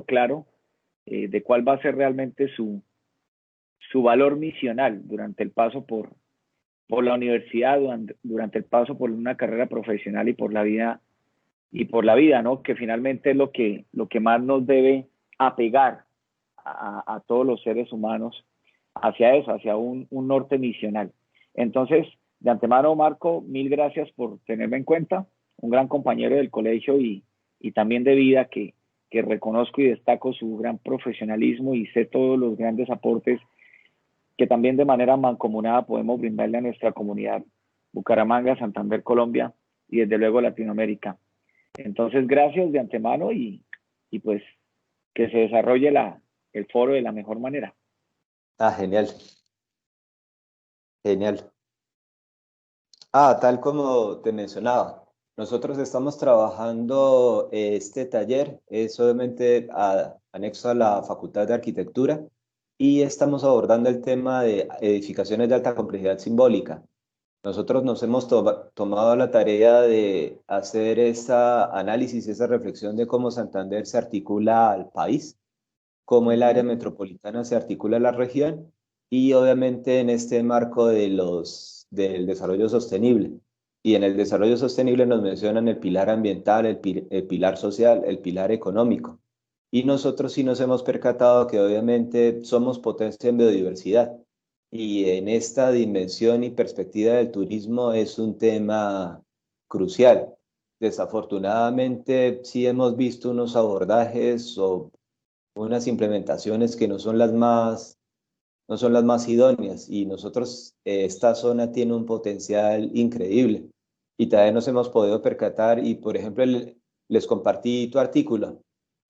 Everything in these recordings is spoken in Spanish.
claro de cuál va a ser realmente su valor misional durante el paso por la universidad, durante el paso por una carrera profesional y por la vida, ¿no? Que finalmente es lo que más nos debe apegar a todos los seres humanos hacia eso, hacia un norte misional. Entonces, de antemano, Marco, mil gracias por tenerme en cuenta, un gran compañero del colegio y también de vida que reconozco y destaco su gran profesionalismo y sé todos los grandes aportes que también de manera mancomunada podemos brindarle a nuestra comunidad Bucaramanga, Santander, Colombia y desde luego Latinoamérica. Entonces, gracias de antemano y pues que se desarrolle el foro de la mejor manera. Ah, genial, genial. Tal como te mencionaba, nosotros estamos trabajando este taller, es obviamente anexo a la Facultad de Arquitectura y estamos abordando el tema de edificaciones de alta complejidad simbólica. Nosotros nos hemos tomado la tarea de hacer ese análisis, esa reflexión de cómo Santander se articula al país, cómo el área metropolitana se articula a la región y obviamente en este marco del desarrollo sostenible. Y en el desarrollo sostenible nos mencionan el pilar ambiental, el pilar social, el pilar económico. Y nosotros sí nos hemos percatado que obviamente somos potencia en biodiversidad. Y en esta dimensión y perspectiva del turismo es un tema crucial. Desafortunadamente sí hemos visto unos abordajes o unas implementaciones que no son las más idóneas y nosotros, esta zona tiene un potencial increíble y también nos hemos podido percatar y por ejemplo les compartí tu artículo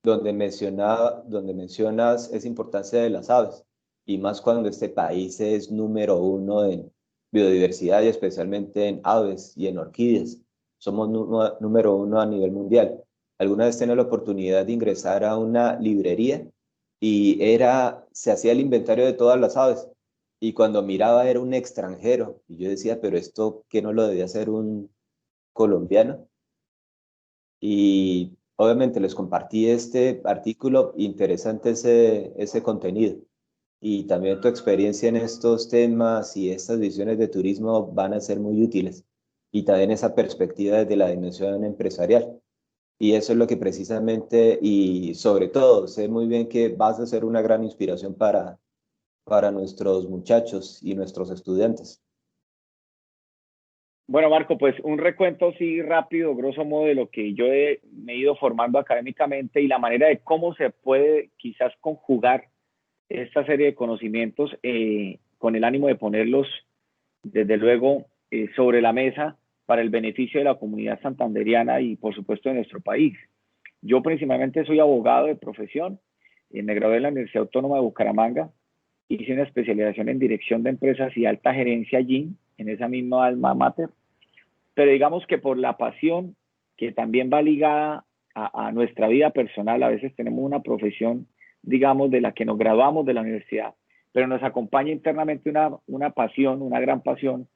donde mencionas esa importancia de las aves y más cuando este país es número uno en biodiversidad y especialmente en aves y en orquídeas. Somos número uno a nivel mundial. ¿Alguna vez tenés la oportunidad de ingresar a una librería y se hacía el inventario de todas las aves? Y cuando miraba era un extranjero. Y yo decía, pero esto, ¿qué no lo debía hacer un colombiano? Y obviamente les compartí este artículo, interesante ese contenido. Y también tu experiencia en estos temas y estas visiones de turismo van a ser muy útiles. Y también esa perspectiva desde la dimensión empresarial. Y eso es lo que precisamente, y sobre todo, sé muy bien que vas a ser una gran inspiración para nuestros muchachos y nuestros estudiantes. Bueno, Marco, pues un recuento así rápido, grosso modo, de lo que me he ido formando académicamente y la manera de cómo se puede quizás conjugar esta serie de conocimientos con el ánimo de ponerlos, desde luego, sobre la mesa para el beneficio de la comunidad santanderiana y, por supuesto, de nuestro país. Yo principalmente soy abogado de profesión, me gradué en la Universidad Autónoma de Bucaramanga, hice una especialización en dirección de empresas y alta gerencia allí, en esa misma alma mater, pero digamos que por la pasión que también va ligada a nuestra vida personal, a veces tenemos una profesión, digamos, de la que nos graduamos de la universidad, pero nos acompaña internamente una pasión, una gran pasión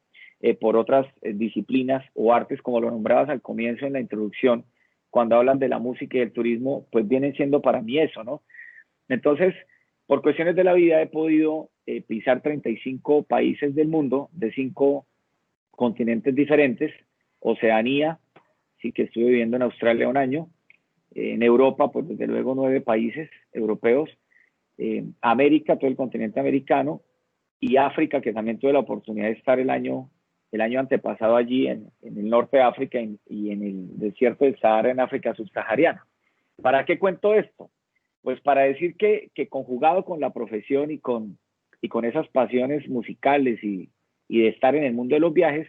por otras disciplinas o artes, como lo nombrabas al comienzo en la introducción, cuando hablan de la música y del turismo, pues vienen siendo para mí eso, ¿no? Entonces, por cuestiones de la vida he podido pisar 35 países del mundo, de 5 continentes diferentes, Oceanía, sí que estuve viviendo en Australia un año, en Europa, pues desde luego 9 países europeos, América, todo el continente americano, y África, que también tuve la oportunidad de estar el año antepasado allí en el norte de África y en el desierto del Sahara en África subsahariana. ¿Para qué cuento esto? Pues para decir que conjugado con la profesión y con esas pasiones musicales y de estar en el mundo de los viajes,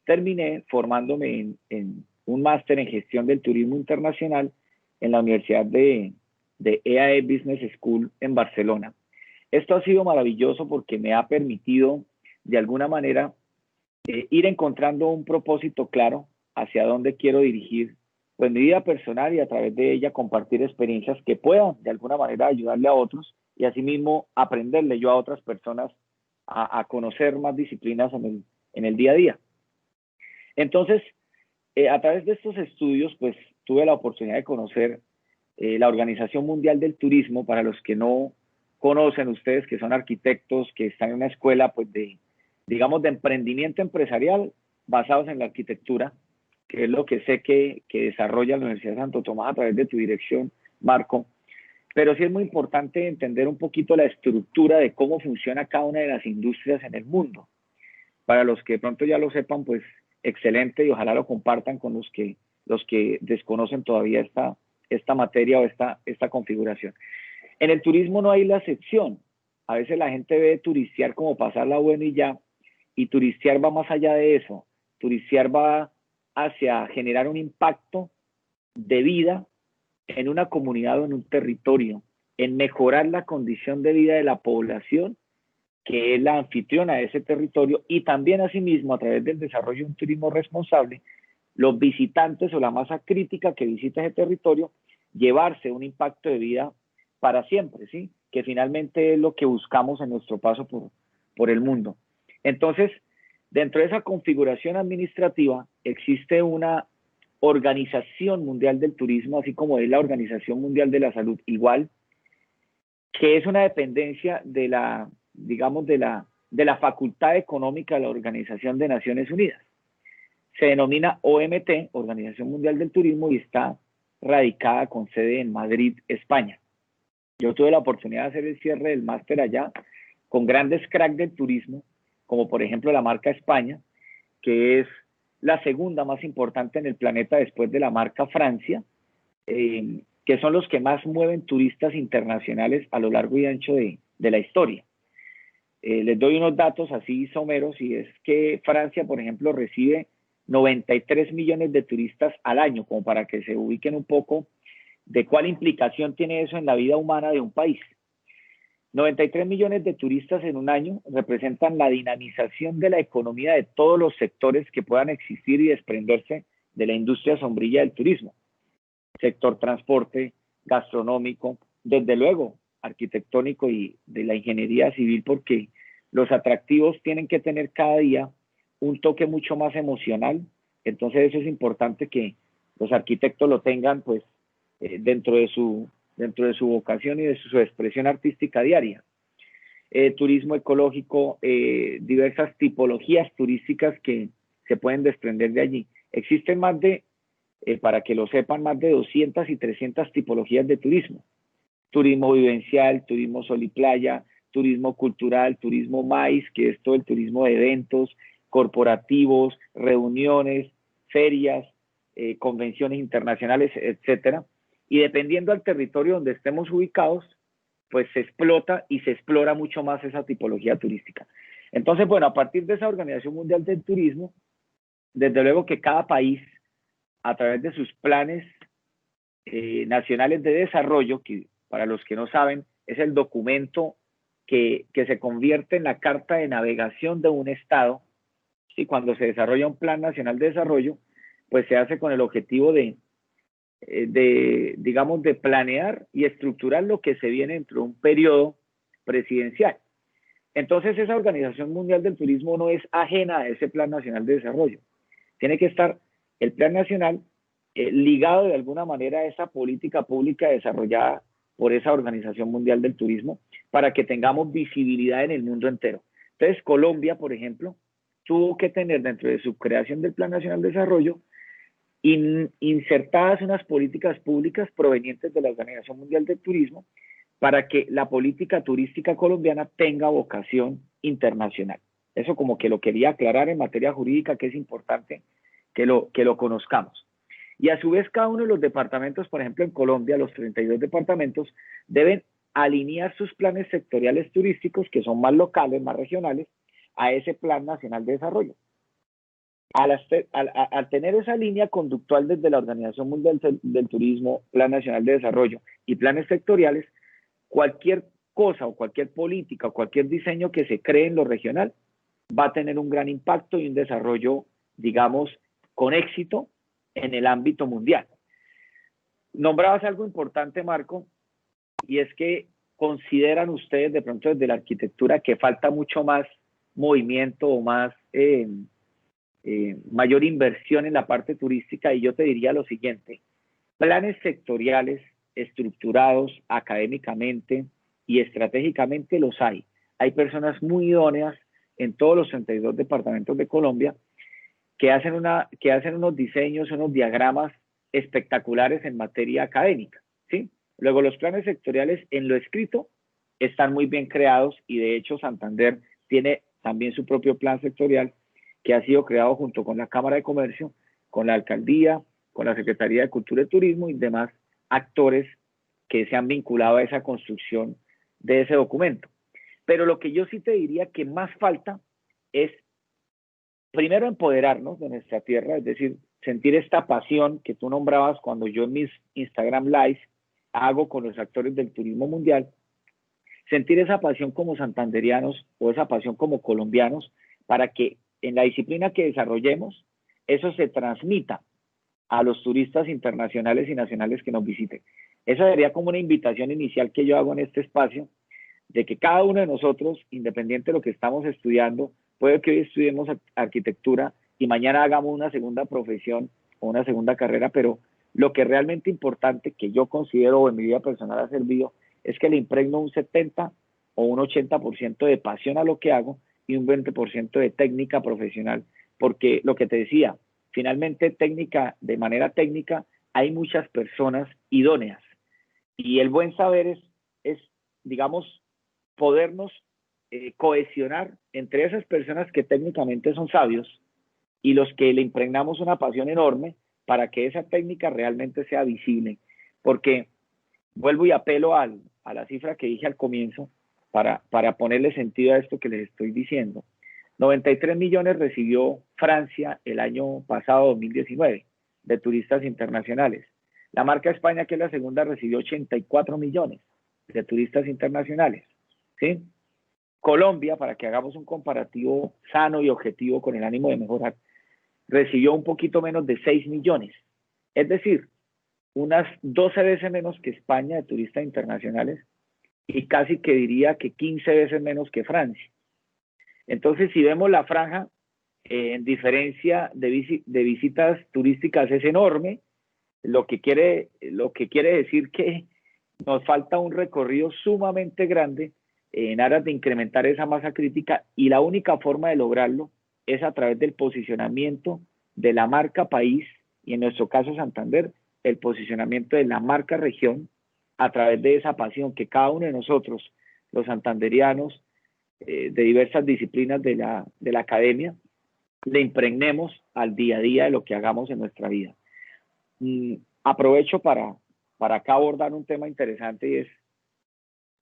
terminé formándome en un máster en gestión del turismo internacional en la Universidad de EAE Business School en Barcelona. Esto ha sido maravilloso porque me ha permitido, de alguna manera, ir encontrando un propósito claro hacia dónde quiero dirigir pues, mi vida personal y a través de ella compartir experiencias que puedan, de alguna manera, ayudarle a otros y asimismo aprenderle yo a otras personas a conocer más disciplinas en el día a día. Entonces, a través de estos estudios, pues tuve la oportunidad de conocer La Organización Mundial del Turismo, para los que no conocen ustedes, que son arquitectos, que están en una escuela, pues digamos, de emprendimiento empresarial basados en la arquitectura, que es lo que sé que desarrolla la Universidad de Santo Tomás a través de tu dirección, Marco. Pero sí es muy importante entender un poquito la estructura de cómo funciona cada una de las industrias en el mundo. Para los que de pronto ya lo sepan, pues excelente, y ojalá lo compartan con los que desconocen todavía esta materia o esta configuración. En el turismo no hay la excepción. A veces la gente ve turistear como pasarla bueno y ya, y turistear va más allá de eso. Turistear va hacia generar un impacto de vida en una comunidad o en un territorio, en mejorar la condición de vida de la población que es la anfitriona de ese territorio, y también asimismo a través del desarrollo de un turismo responsable, los visitantes o la masa crítica que visita ese territorio, llevarse un impacto de vida para siempre, ¿sí? Que finalmente es lo que buscamos en nuestro paso por el mundo. Entonces, dentro de esa configuración administrativa existe una Organización Mundial del Turismo, así como es la Organización Mundial de la Salud, igual, que es una dependencia de la, digamos, de la facultad económica de la Organización de Naciones Unidas. Se denomina OMT, Organización Mundial del Turismo, y está radicada con sede en Madrid, España. Yo tuve la oportunidad de hacer el cierre del máster allá con grandes cracks del turismo, como por ejemplo la marca España, que es la segunda más importante en el planeta después de la marca Francia, que son los que más mueven turistas internacionales a lo largo y ancho de la historia. Les doy unos datos así someros, y es que Francia, por ejemplo, recibe 93 millones de turistas al año, como para que se ubiquen un poco de cuál implicación tiene eso en la vida humana de un país. 93 millones de turistas en un año representan la dinamización de la economía de todos los sectores que puedan existir y desprenderse de la industria sombrilla del turismo. Sector transporte, gastronómico, desde luego arquitectónico y de la ingeniería civil, porque los atractivos tienen que tener cada día un toque mucho más emocional. Entonces eso es importante que los arquitectos lo tengan pues dentro de su vocación y de su expresión artística diaria. Turismo ecológico, diversas tipologías turísticas que se pueden desprender de allí. Existen más de, para que lo sepan, más de 200 y 300 tipologías de turismo. Turismo vivencial, turismo sol y playa, turismo cultural, turismo MAIS, que es todo el turismo de eventos, corporativos, reuniones, ferias, convenciones internacionales, etcétera. Y dependiendo del territorio donde estemos ubicados, pues se explota y se explora mucho más esa tipología turística. Entonces, bueno, a partir de esa Organización Mundial del Turismo, desde luego que cada país, a través de sus planes nacionales de desarrollo, que para los que no saben, es el documento que se convierte en la carta de navegación de un Estado. ¿Sí? Cuando se desarrolla un plan nacional de desarrollo, pues se hace con el objetivo digamos, de planear y estructurar lo que se viene dentro de un periodo presidencial. Entonces, esa Organización Mundial del Turismo no es ajena a ese Plan Nacional de Desarrollo. Tiene que estar el Plan Nacional ligado de alguna manera a esa política pública desarrollada por esa Organización Mundial del Turismo para que tengamos visibilidad en el mundo entero. Entonces, Colombia, por ejemplo, tuvo que tener dentro de su creación del Plan Nacional de Desarrollo insertadas unas políticas públicas provenientes de la Organización Mundial del Turismo para que la política turística colombiana tenga vocación internacional. Eso como que lo quería aclarar en materia jurídica, que es importante que lo conozcamos. Y a su vez cada uno de los departamentos, por ejemplo en Colombia, los 32 departamentos, deben alinear sus planes sectoriales turísticos, que son más locales, más regionales, a ese Plan Nacional de Desarrollo. Al tener esa línea conductual desde la Organización Mundial del Turismo, Plan Nacional de Desarrollo y planes sectoriales, cualquier cosa o cualquier política o cualquier diseño que se cree en lo regional va a tener un gran impacto y un desarrollo, digamos, con éxito en el ámbito mundial. Nombrabas algo importante, Marco, y es que consideran ustedes de pronto desde la arquitectura que falta mucho más movimiento o más mayor inversión en la parte turística, y yo te diría lo siguiente: planes sectoriales estructurados académicamente y estratégicamente los hay. Hay personas muy idóneas en todos los 32 departamentos de Colombia que hacen unos diseños, unos diagramas espectaculares en materia académica, ¿sí? Luego, los planes sectoriales en lo escrito están muy bien creados y de hecho Santander tiene también su propio plan sectorial que ha sido creado junto con la Cámara de Comercio, con la Alcaldía, con la Secretaría de Cultura y Turismo y demás actores que se han vinculado a esa construcción de ese documento. Pero lo que yo sí te diría que más falta es, primero, empoderarnos de nuestra tierra, es decir, sentir esta pasión que tú nombrabas cuando yo en mis Instagram Live hago con los actores del turismo mundial, sentir esa pasión como santanderianos o esa pasión como colombianos para que en la disciplina que desarrollemos, eso se transmita a los turistas internacionales y nacionales que nos visiten. Esa sería como una invitación inicial que yo hago en este espacio, de que cada uno de nosotros, independiente de lo que estamos estudiando, puede que hoy estudiemos arquitectura y mañana hagamos una segunda profesión o una segunda carrera, pero lo que es realmente importante, que yo considero o en mi vida personal ha servido, es que le impregno un 70 o un 80% de pasión a lo que hago y un 20% de técnica profesional, porque lo que te decía, finalmente de manera técnica, hay muchas personas idóneas y el buen saber es digamos, podernos cohesionar entre esas personas que técnicamente son sabios y los que le impregnamos una pasión enorme para que esa técnica realmente sea visible. Porque vuelvo y apelo a la cifra que dije al comienzo para ponerle sentido a esto que les estoy diciendo. 93 millones recibió Francia el año pasado, 2019, de turistas internacionales. La marca España, que es la segunda, recibió 84 millones de turistas internacionales, ¿sí? Colombia, para que hagamos un comparativo sano y objetivo con el ánimo de mejorar, recibió un poquito menos de 6 millones. Es decir, unas 12 veces menos que España de turistas internacionales y casi que diría que 15 veces menos que Francia. Entonces, si vemos la franja en diferencia de visitas turísticas es enorme, lo que quiere decir que nos falta un recorrido sumamente grande en aras de incrementar esa masa crítica y la única forma de lograrlo es a través del posicionamiento de la marca país y en nuestro caso Santander, el posicionamiento de la marca región a través de esa pasión que cada uno de nosotros, los santanderianos, de diversas disciplinas de la academia, le impregnemos al día a día de lo que hagamos en nuestra vida. Aprovecho para acá abordar un tema interesante y es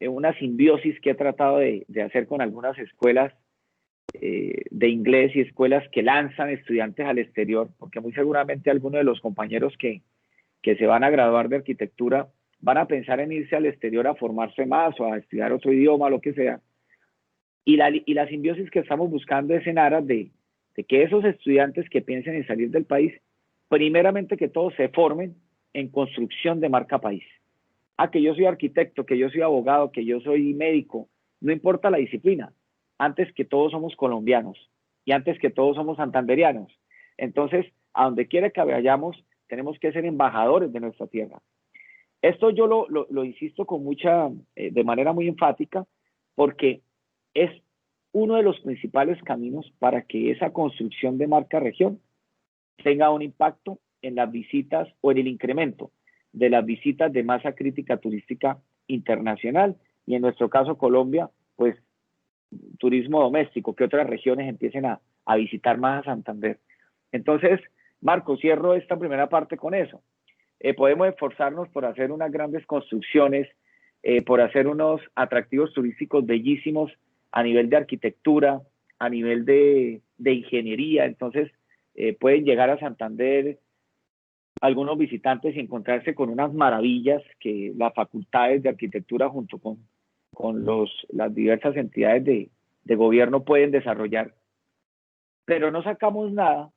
una simbiosis que he tratado de hacer con algunas escuelas de inglés y escuelas que lanzan estudiantes al exterior, porque muy seguramente algunos de los compañeros que se van a graduar de arquitectura van a pensar en irse al exterior a formarse más o a estudiar otro idioma, lo que sea. Y la simbiosis que estamos buscando es en aras de que esos estudiantes que piensen en salir del país, primeramente que todos se formen en construcción de marca país. Que yo soy arquitecto, que yo soy abogado, que yo soy médico, no importa la disciplina. Antes que todos somos colombianos y antes que todos somos santanderianos. Entonces, a donde quiera que vayamos, tenemos que ser embajadores de nuestra tierra. Esto yo lo insisto de manera muy enfática, porque es uno de los principales caminos para que esa construcción de marca región tenga un impacto en las visitas o en el incremento de las visitas de masa crítica turística internacional y en nuestro caso Colombia, pues turismo doméstico, que otras regiones empiecen a visitar más a Santander. Entonces, Marco, cierro esta primera parte con eso. Podemos esforzarnos por hacer unas grandes construcciones, por hacer unos atractivos turísticos bellísimos a nivel de arquitectura, a nivel de ingeniería. Entonces, pueden llegar a Santander algunos visitantes y encontrarse con unas maravillas que las facultades de arquitectura junto con las diversas entidades de gobierno pueden desarrollar. Pero no sacamos nada,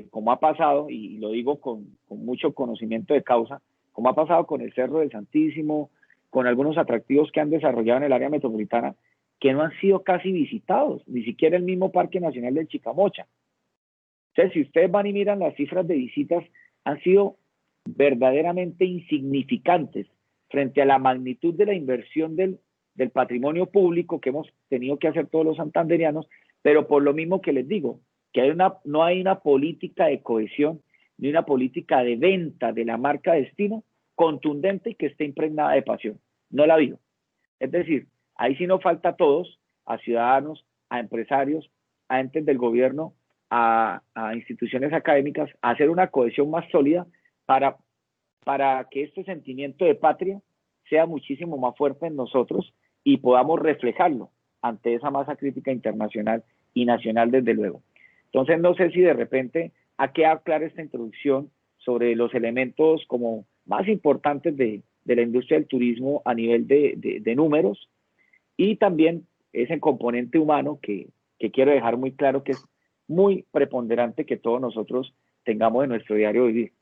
como ha pasado, y lo digo con mucho conocimiento de causa, como ha pasado con el Cerro del Santísimo, con algunos atractivos que han desarrollado en el área metropolitana, que no han sido casi visitados, ni siquiera el mismo Parque Nacional del Chicamocha. Entonces, si ustedes van y miran las cifras de visitas, han sido verdaderamente insignificantes frente a la magnitud de la inversión del patrimonio público que hemos tenido que hacer todos los santanderianos, pero por lo mismo que les digo, que no hay una política de cohesión ni una política de venta de la marca Destino contundente y que esté impregnada de pasión. No la vio. Es decir, ahí sí nos falta a todos, a ciudadanos, a empresarios, a entes del gobierno, a instituciones académicas, a hacer una cohesión más sólida para que este sentimiento de patria sea muchísimo más fuerte en nosotros y podamos reflejarlo ante esa masa crítica internacional y nacional, desde luego. Entonces, no sé si de repente ha quedado clara esta introducción sobre los elementos como más importantes de la industria del turismo a nivel de números, y también ese componente humano que quiero dejar muy claro que es muy preponderante que todos nosotros tengamos en nuestro diario vivir.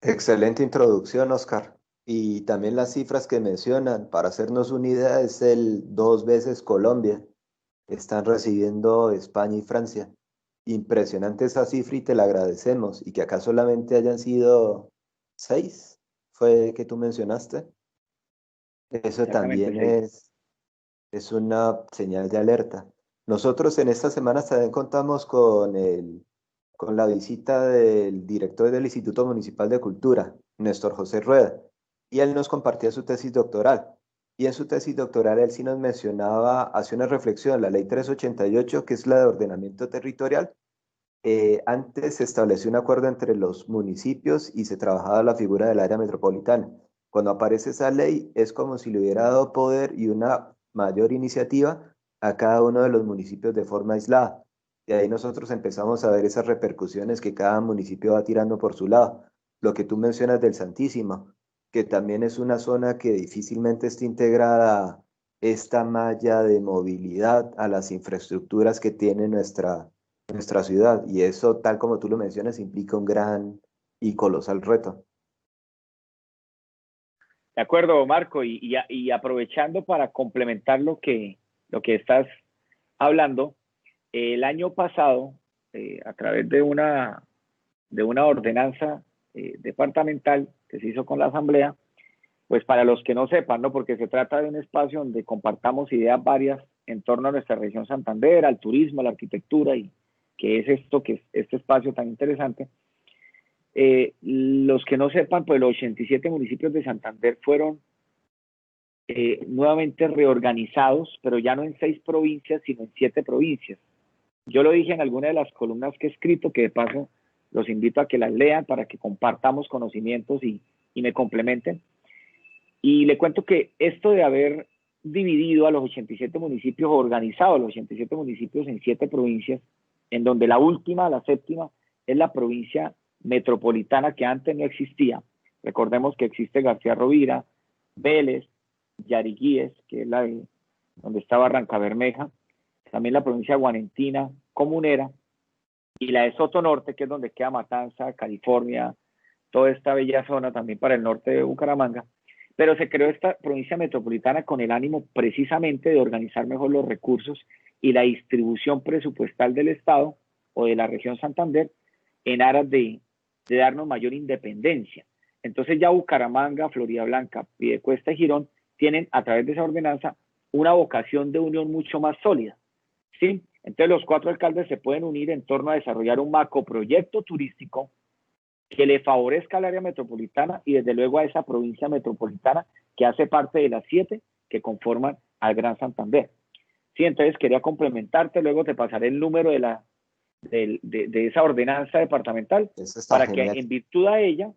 Excelente introducción, Oscar. Y también las cifras que mencionan, para hacernos una idea, es el 2 veces Colombia. Están recibiendo España y Francia. Impresionante esa cifra y te la agradecemos. Y que acá solamente hayan sido 6, fue que tú mencionaste. Eso Exactamente, también 6. es una señal de alerta. Nosotros en estas semanas también contamos con la visita del director del Instituto Municipal de Cultura, Néstor José Rueda, y él nos compartía su tesis doctoral. Y en su tesis doctoral él sí nos mencionaba, hace una reflexión, la ley 388, que es la de ordenamiento territorial. Antes se estableció un acuerdo entre los municipios y se trabajaba la figura del área metropolitana. Cuando aparece esa ley es como si le hubiera dado poder y una mayor iniciativa a cada uno de los municipios de forma aislada. Y ahí nosotros empezamos a ver esas repercusiones que cada municipio va tirando por su lado. Lo que tú mencionas del Santísimo, que también es una zona que difícilmente está integrada esta malla de movilidad a las infraestructuras que tiene nuestra ciudad. Y eso, tal como tú lo mencionas, implica un gran y colosal reto. De acuerdo, Marco, y aprovechando para complementar lo que estás hablando, el año pasado, a través de una ordenanza departamental que se hizo con la Asamblea, pues para los que no sepan, ¿no? Porque se trata de un espacio donde compartamos ideas varias en torno a nuestra región Santander, al turismo, a la arquitectura, y que es esto, que es este espacio tan interesante. Los que no sepan, pues los 87 municipios de Santander fueron nuevamente reorganizados, pero ya no en 6 provincias, sino en 7 provincias. Yo lo dije en alguna de las columnas que he escrito, que de paso los invito a que las lean para que compartamos conocimientos y me complementen. Y le cuento que esto de haber dividido a los 87 municipios, organizado a los 87 municipios en 7 provincias, en donde la última, la séptima, es la provincia metropolitana, que antes no existía. Recordemos que existe García Rovira, Vélez, Yariguíes, que es la de donde está Barranca Bermeja, también la provincia de Guanentina, Comunera, y la de Soto Norte, que es donde queda Matanza, California, toda esta bella zona también para el norte de Bucaramanga. Pero se creó esta provincia metropolitana con el ánimo precisamente de organizar mejor los recursos y la distribución presupuestal del Estado o de la región Santander en aras de darnos mayor independencia. Entonces ya Bucaramanga, Florida Blanca, Piedecuesta y Girón tienen, a través de esa ordenanza, una vocación de unión mucho más sólida, ¿sí? Entonces los 4 alcaldes se pueden unir en torno a desarrollar un macroproyecto turístico que le favorezca al área metropolitana y desde luego a esa provincia metropolitana que hace parte de las 7 que conforman al Gran Santander. Sí, entonces quería complementarte, luego te pasaré el número de esa ordenanza departamental Eso está para que genial. en virtud a ella,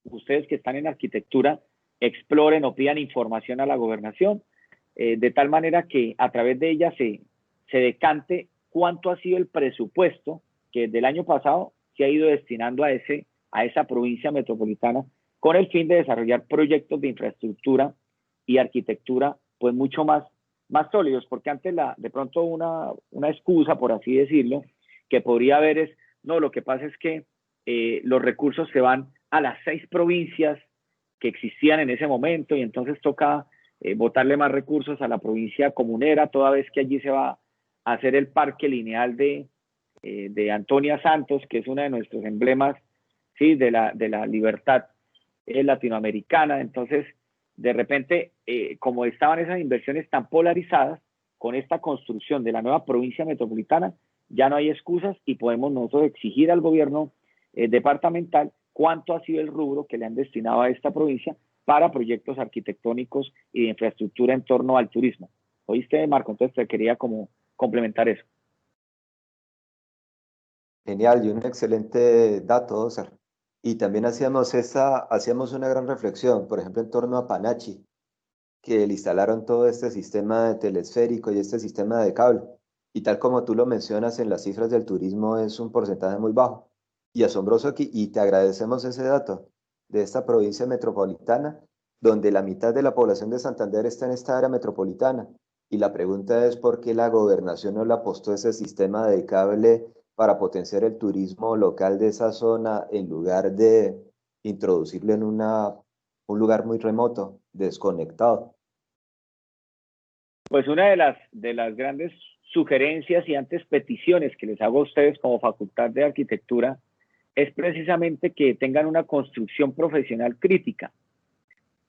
ustedes que están en arquitectura exploren o pidan información a la gobernación, de tal manera que a través de ella se decante cuánto ha sido el presupuesto que del año pasado se ha ido destinando a esa provincia metropolitana con el fin de desarrollar proyectos de infraestructura y arquitectura pues mucho más sólidos, porque antes de pronto una excusa, por así decirlo, que podría haber es, no, lo que pasa es que los recursos se van a las 6 provincias que existían en ese momento y entonces toca botarle más recursos a la provincia comunera, toda vez que allí se va a hacer el parque lineal de Antonia Santos, que es uno de nuestros emblemas ¿sí? De la libertad latinoamericana. Entonces, de repente, como estaban esas inversiones tan polarizadas, con esta construcción de la nueva provincia metropolitana, ya no hay excusas y podemos nosotros exigir al gobierno departamental cuánto ha sido el rubro que le han destinado a esta provincia para proyectos arquitectónicos y de infraestructura en torno al turismo. ¿Oíste, Marco? Entonces te quería como complementar eso. Genial, y un excelente dato, Oscar. Y también hacíamos una gran reflexión, por ejemplo, en torno a Panachi, que le instalaron todo este sistema de telesférico y este sistema de cable. Y tal como tú lo mencionas en las cifras del turismo, es un porcentaje muy bajo y asombroso aquí. Y te agradecemos ese dato de esta provincia metropolitana, donde la mitad de la población de Santander está en esta área metropolitana. Y la pregunta es por qué la gobernación no le apostó ese sistema de cable para potenciar el turismo local de esa zona en lugar de introducirlo en un lugar muy remoto, desconectado. Pues una de las grandes sugerencias y antes peticiones que les hago a ustedes como Facultad de Arquitectura es precisamente que tengan una construcción profesional crítica,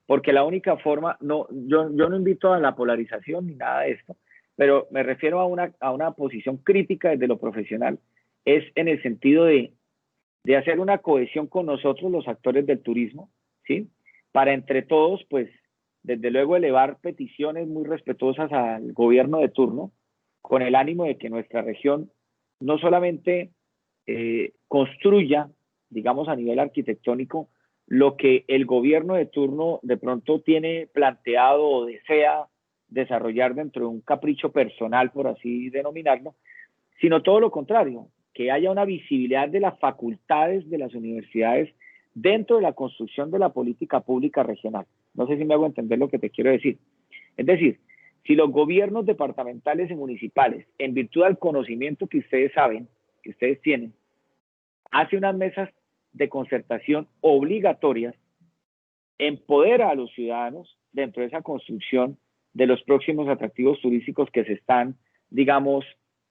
porque la única forma, no, yo no invito a la polarización ni nada de esto, pero me refiero a una posición crítica desde lo profesional, es en el sentido de hacer una cohesión con nosotros, los actores del turismo, ¿sí? Para entre todos, pues, desde luego elevar peticiones muy respetuosas al gobierno de turno, con el ánimo de que nuestra región no solamente construya, digamos, a nivel arquitectónico, lo que el gobierno de turno de pronto tiene planteado o desea desarrollar dentro de un capricho personal, por así denominarlo, sino todo lo contrario, que haya una visibilidad de las facultades de las universidades dentro de la construcción de la política pública regional. No sé si me hago entender lo que te quiero decir. Es decir, si los gobiernos departamentales y municipales, en virtud del conocimiento que ustedes saben, que ustedes tienen, hacen unas mesas de concertación obligatorias, empodera a los ciudadanos dentro de esa construcción de los próximos atractivos turísticos que se están, digamos,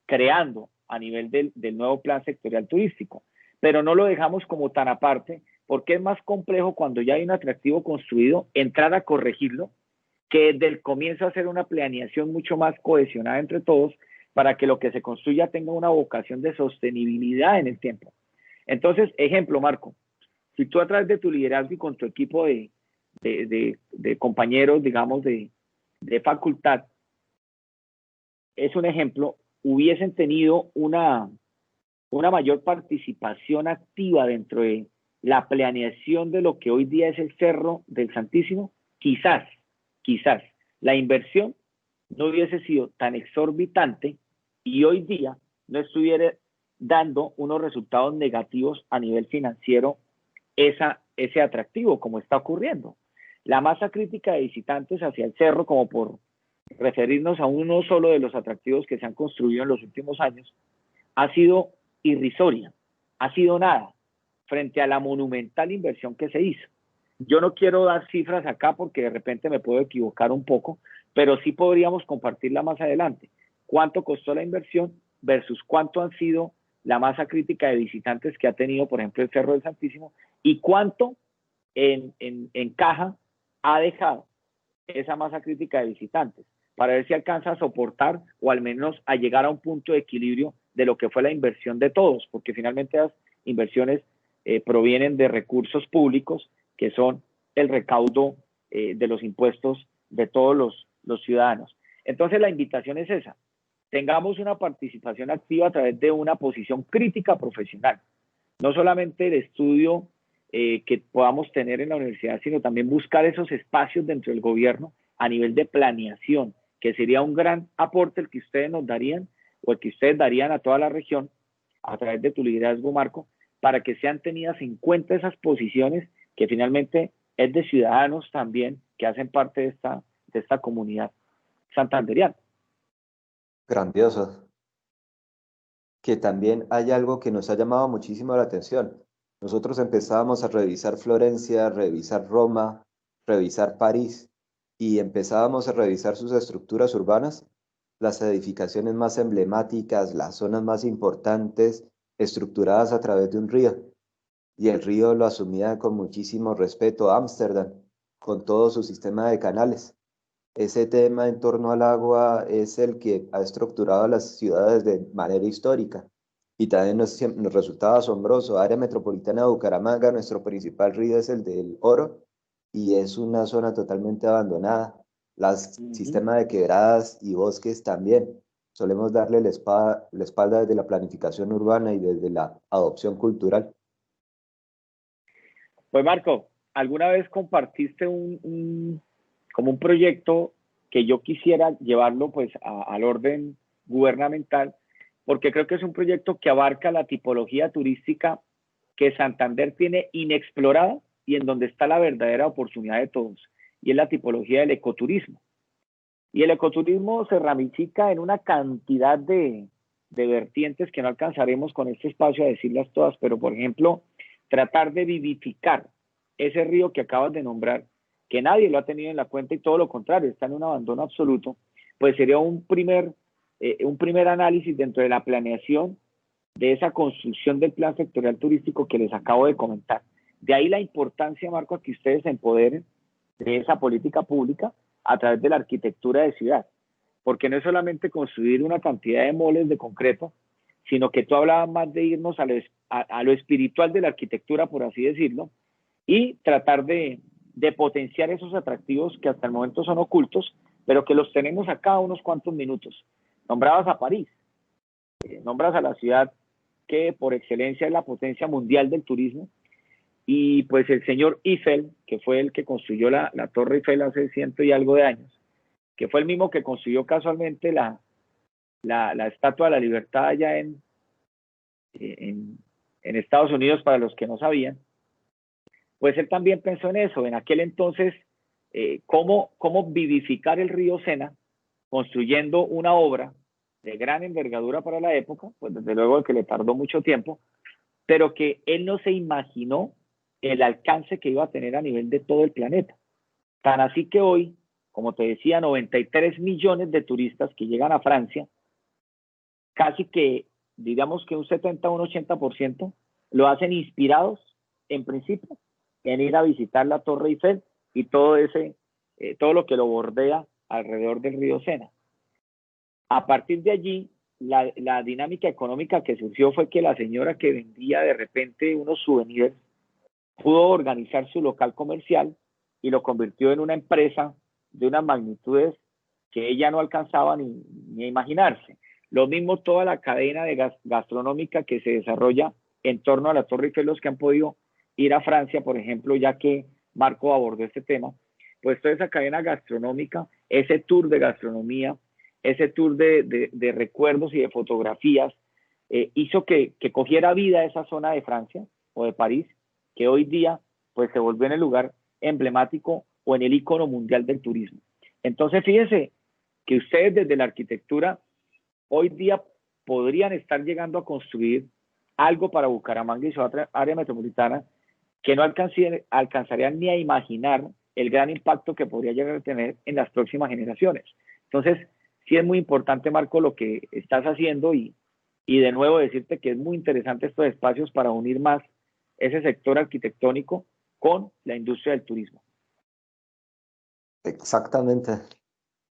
creando a nivel del nuevo plan sectorial turístico. Pero no lo dejamos como tan aparte, porque es más complejo cuando ya hay un atractivo construido, entrar a corregirlo, que desde el comienzo hacer una planeación mucho más cohesionada entre todos para que lo que se construya tenga una vocación de sostenibilidad en el tiempo. Entonces, ejemplo, Marco, si tú a través de tu liderazgo y con tu equipo de compañeros, digamos, de facultad, es un ejemplo, hubiesen tenido una mayor participación activa dentro de la planeación de lo que hoy día es el Cerro del Santísimo, quizás la inversión no hubiese sido tan exorbitante y hoy día no estuviera dando unos resultados negativos a nivel financiero ese atractivo, como está ocurriendo. La masa crítica de visitantes hacia el cerro, como por referirnos a uno solo de los atractivos que se han construido en los últimos años, ha sido irrisoria, ha sido nada frente a la monumental inversión que se hizo. Yo no quiero dar cifras acá porque de repente me puedo equivocar un poco, pero sí podríamos compartirla más adelante. ¿Cuánto costó la inversión versus cuánto han sido la masa crítica de visitantes que ha tenido, por ejemplo, el Cerro del Santísimo y cuánto en caja ha dejado esa masa crítica de visitantes para ver si alcanza a soportar o al menos a llegar a un punto de equilibrio de lo que fue la inversión de todos, porque finalmente las inversiones provienen de recursos públicos que son el recaudo de los impuestos de todos los ciudadanos. Entonces la invitación es esa, tengamos una participación activa a través de una posición crítica profesional, no solamente el estudio que podamos tener en la universidad, sino también buscar esos espacios dentro del gobierno a nivel de planeación, que sería un gran aporte el que ustedes nos darían o el que ustedes darían a toda la región a través de tu liderazgo, Marco, para que sean tenidas en cuenta esas posiciones que finalmente es de ciudadanos también que hacen parte de esta comunidad santanderiana. Grandioso. Que también hay algo que nos ha llamado muchísimo la atención. Nosotros empezábamos a revisar Florencia, revisar Roma, revisar París y empezábamos a revisar sus estructuras urbanas, las edificaciones más emblemáticas, las zonas más importantes, estructuradas a través de un río. y el río lo asumía con muchísimo respeto. Ámsterdam, con todo su sistema de canales. Ese tema en torno al agua es el que ha estructurado a las ciudades de manera histórica. Y también nos resultaba asombroso. Área metropolitana de Bucaramanga, nuestro principal río es el del Oro y es una zona totalmente abandonada. Las Ujú. sistemas de quebradas y bosques también. Solemos darle la espalda desde la planificación urbana y desde la adopción cultural. Pues Marco, ¿alguna vez compartiste como un proyecto que yo quisiera llevarlo pues al orden gubernamental? Porque creo que es un proyecto que abarca la tipología turística que Santander tiene inexplorada y en donde está la verdadera oportunidad de todos, y es la tipología del ecoturismo. Y el ecoturismo se ramifica en una cantidad de vertientes que no alcanzaremos con este espacio a decirlas todas, pero por ejemplo, tratar de vivificar ese río que acabas de nombrar, que nadie lo ha tenido en la cuenta y todo lo contrario, está en un abandono absoluto, pues sería un primer análisis dentro de la planeación de esa construcción del plan sectorial turístico que les acabo de comentar. De ahí la importancia, Marco, a que ustedes se empoderen de esa política pública a través de la arquitectura de ciudad, porque no es solamente construir una cantidad de moles de concreto, sino que tú hablabas más de irnos a lo espiritual de la arquitectura, por así decirlo, y tratar de potenciar esos atractivos que hasta el momento son ocultos, pero que los tenemos acá a unos cuantos minutos. Nombrabas a París, nombras a la ciudad que por excelencia es la potencia mundial del turismo, y pues el señor Eiffel, que fue el que construyó la Torre Eiffel hace ciento y algo de años, que fue el mismo que construyó casualmente la Estatua de la Libertad allá en, en Estados Unidos, para los que no sabían, pues él también pensó en eso, en aquel entonces, cómo vivificar el río Sena, construyendo una obra de gran envergadura para la época, pues desde luego que le tardó mucho tiempo, pero que él no se imaginó el alcance que iba a tener a nivel de todo el planeta. Tan así que hoy, como te decía, 93 millones de turistas que llegan a Francia, casi que, digamos que un 70 o un 80%, lo hacen inspirados, en principio, en ir a visitar la Torre Eiffel y todo lo que lo bordea alrededor del río Sena. A partir de allí, la dinámica económica que surgió fue que la señora que vendía de repente unos souvenirs pudo organizar su local comercial y lo convirtió en una empresa de unas magnitudes que ella no alcanzaba ni a imaginarse. Lo mismo toda la cadena gastronómica que se desarrolla en torno a la Torre Eiffel, los que han podido ir a Francia, por ejemplo, ya que Marco abordó este tema, pues toda esa cadena gastronómica, ese tour de gastronomía, ese tour de recuerdos y de fotografías, hizo que cogiera vida esa zona de Francia o de París, que hoy día pues se volvió en el lugar emblemático o en el icono mundial del turismo. Entonces, fíjese que ustedes desde la arquitectura hoy día podrían estar llegando a construir algo para Bucaramanga y su área metropolitana que no alcanzarían ni a imaginar el gran impacto que podría llegar a tener en las próximas generaciones. Entonces, sí es muy importante, Marco, lo que estás haciendo y de nuevo decirte que es muy interesante estos espacios para unir más ese sector arquitectónico con la industria del turismo. Exactamente.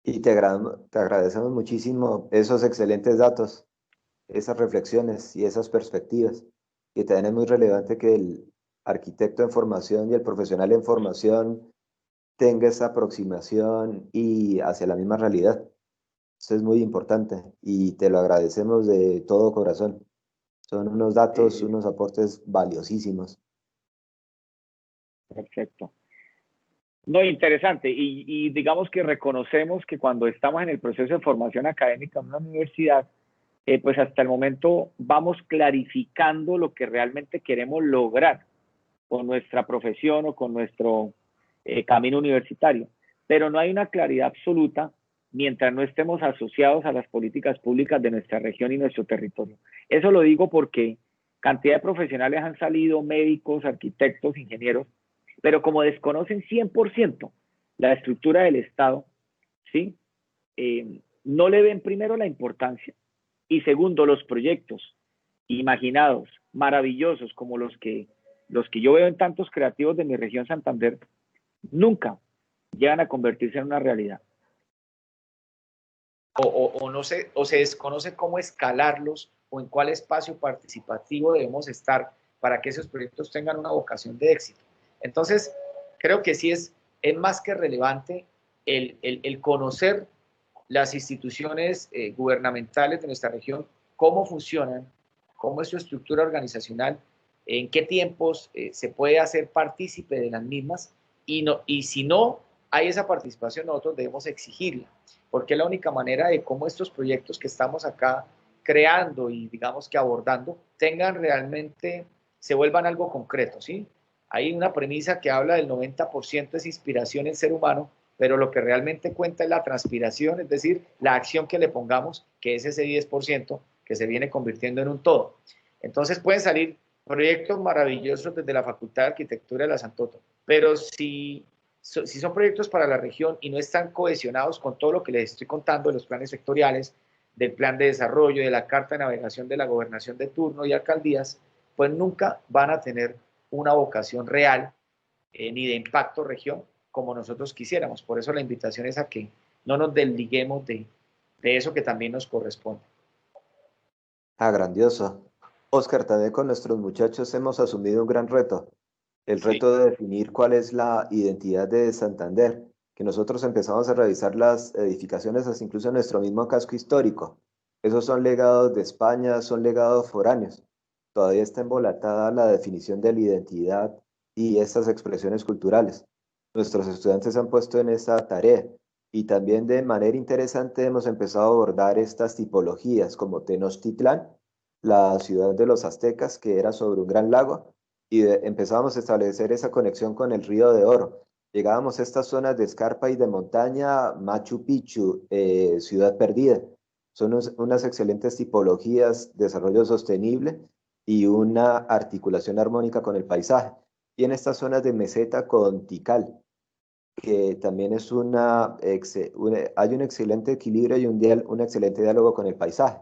Y te agradecemos muchísimo esos excelentes datos, esas reflexiones y esas perspectivas. Y también es muy relevante que el arquitecto en formación y el profesional en formación tenga esa aproximación y hacia la misma realidad. Eso es muy importante y te lo agradecemos de todo corazón. Son unos datos, Eh, unos aportes valiosísimos. Perfecto. No, interesante. Y digamos que reconocemos que cuando estamos en el proceso de formación académica en una universidad, pues hasta el momento vamos clarificando lo que realmente queremos lograr con nuestra profesión o con nuestro camino universitario. Pero no hay una claridad absoluta mientras no estemos asociados a las políticas públicas de nuestra región y nuestro territorio. Eso lo digo porque cantidad de profesionales han salido, médicos, arquitectos, ingenieros, pero como desconocen 100% la estructura del Estado, ¿sí? No le ven primero la importancia y segundo los proyectos imaginados, maravillosos, como los que los que yo veo en tantos creativos de mi región Santander, nunca llegan a convertirse en una realidad. O no se, o se desconoce cómo escalarlos o en cuál espacio participativo debemos estar para que esos proyectos tengan una vocación de éxito. Entonces, creo que sí es más que relevante el conocer las instituciones gubernamentales de nuestra región, cómo funcionan, cómo es su estructura organizacional, en qué tiempos se puede hacer partícipe de las mismas y si no hay esa participación, nosotros debemos exigirla, porque es la única manera de cómo estos proyectos que estamos acá creando y digamos que abordando tengan realmente, se vuelvan algo concreto, ¿sí? Hay una premisa que habla del 90% es inspiración en ser humano, pero lo que realmente cuenta es la transpiración, es decir, la acción que le pongamos, que es ese 10% que se viene convirtiendo en un todo. Entonces pueden salir proyectos maravillosos desde la Facultad de Arquitectura de la Santoto, pero si son proyectos para la región y no están cohesionados con todo lo que les estoy contando de los planes sectoriales, del plan de desarrollo, de la carta de navegación de la gobernación de turno y alcaldías, pues nunca van a tener una vocación real ni de impacto región como nosotros quisiéramos. Por eso la invitación es a que no nos desliguemos de eso que también nos corresponde. Ah, grandioso. Oscar, también con nuestros muchachos hemos asumido un gran reto, el reto de definir cuál es la identidad de Santander, que nosotros empezamos a revisar las edificaciones hasta incluso en nuestro mismo casco histórico. Esos son legados de España, son legados foráneos. Todavía está embolatada la definición de la identidad y estas expresiones culturales. Nuestros estudiantes se han puesto en esa tarea y también de manera interesante hemos empezado a abordar estas tipologías como Tenochtitlán, la ciudad de los aztecas que era sobre un gran lago, y empezábamos a establecer esa conexión con el Río de Oro. Llegábamos a estas zonas de escarpa y de montaña, Machu Picchu, Ciudad Perdida. Son unas excelentes tipologías, desarrollo sostenible y una articulación armónica con el paisaje. Y en estas zonas de meseta con Tikal, que también es hay un excelente equilibrio y un excelente diálogo con el paisaje.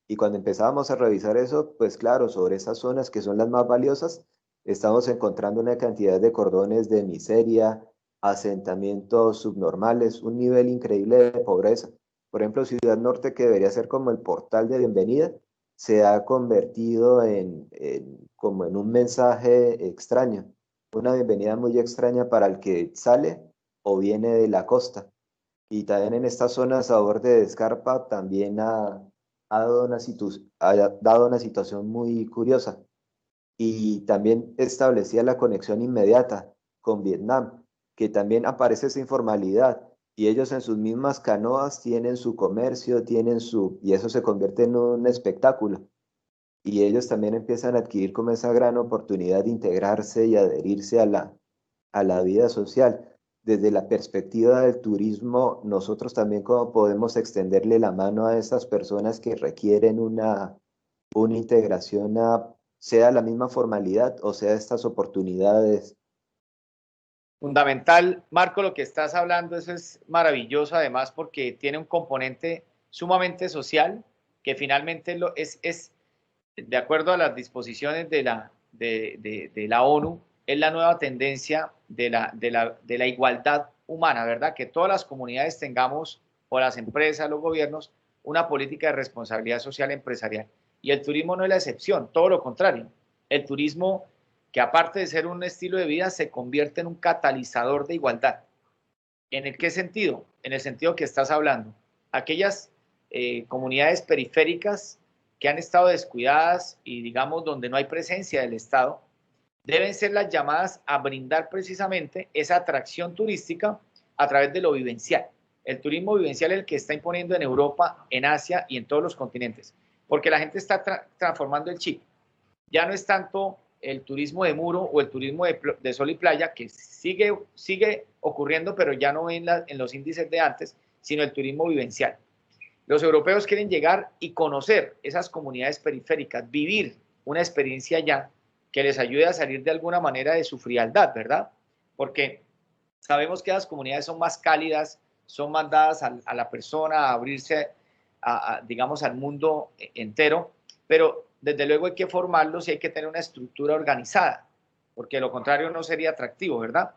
Y cuando empezábamos a revisar eso, pues claro, sobre esas zonas que son las más valiosas, estamos encontrando una cantidad de cordones de miseria, asentamientos subnormales, un nivel increíble de pobreza. Por ejemplo, Ciudad Norte, que debería ser como el portal de bienvenida, se ha convertido como en un mensaje extraño, una bienvenida muy extraña para el que sale o viene de la costa. Y también en estas zonas a borde de escarpa también ha dado una situación muy curiosa. Y también establecía la conexión inmediata con Vietnam, que también aparece esa informalidad. Y ellos en sus mismas canoas tienen su comercio, y eso se convierte en un espectáculo. Y ellos también empiezan a adquirir como esa gran oportunidad de integrarse y adherirse a la vida social. Desde la perspectiva del turismo, nosotros también cómo podemos extenderle la mano a esas personas que requieren una integración sea la misma formalidad o sea estas oportunidades. Fundamental, Marco, lo que estás hablando, eso es maravilloso además porque tiene un componente sumamente social que finalmente es de acuerdo a las disposiciones de la ONU, es la nueva tendencia de la igualdad humana, ¿verdad? Que todas las comunidades tengamos, o las empresas, los gobiernos, una política de responsabilidad social empresarial. Y el turismo no es la excepción, todo lo contrario. El turismo, que aparte de ser un estilo de vida, se convierte en un catalizador de igualdad. ¿En el qué sentido? En el sentido que estás hablando. Aquellas comunidades periféricas que han estado descuidadas y digamos donde no hay presencia del Estado, deben ser las llamadas a brindar precisamente esa atracción turística a través de lo vivencial. El turismo vivencial es el que está imponiendo en Europa, en Asia y en todos los continentes, porque la gente está transformando el chip. Ya no es tanto el turismo de muro o el turismo de sol y playa, que sigue ocurriendo, pero ya no en los índices de antes, sino el turismo vivencial. Los europeos quieren llegar y conocer esas comunidades periféricas, vivir una experiencia allá que les ayude a salir de alguna manera de su frialdad, ¿verdad? Porque sabemos que las comunidades son más cálidas, son más dadas a la persona, a abrirse, digamos, al mundo entero, pero desde luego hay que formarlos y hay que tener una estructura organizada. porque de lo contrario no sería atractivo, ¿verdad?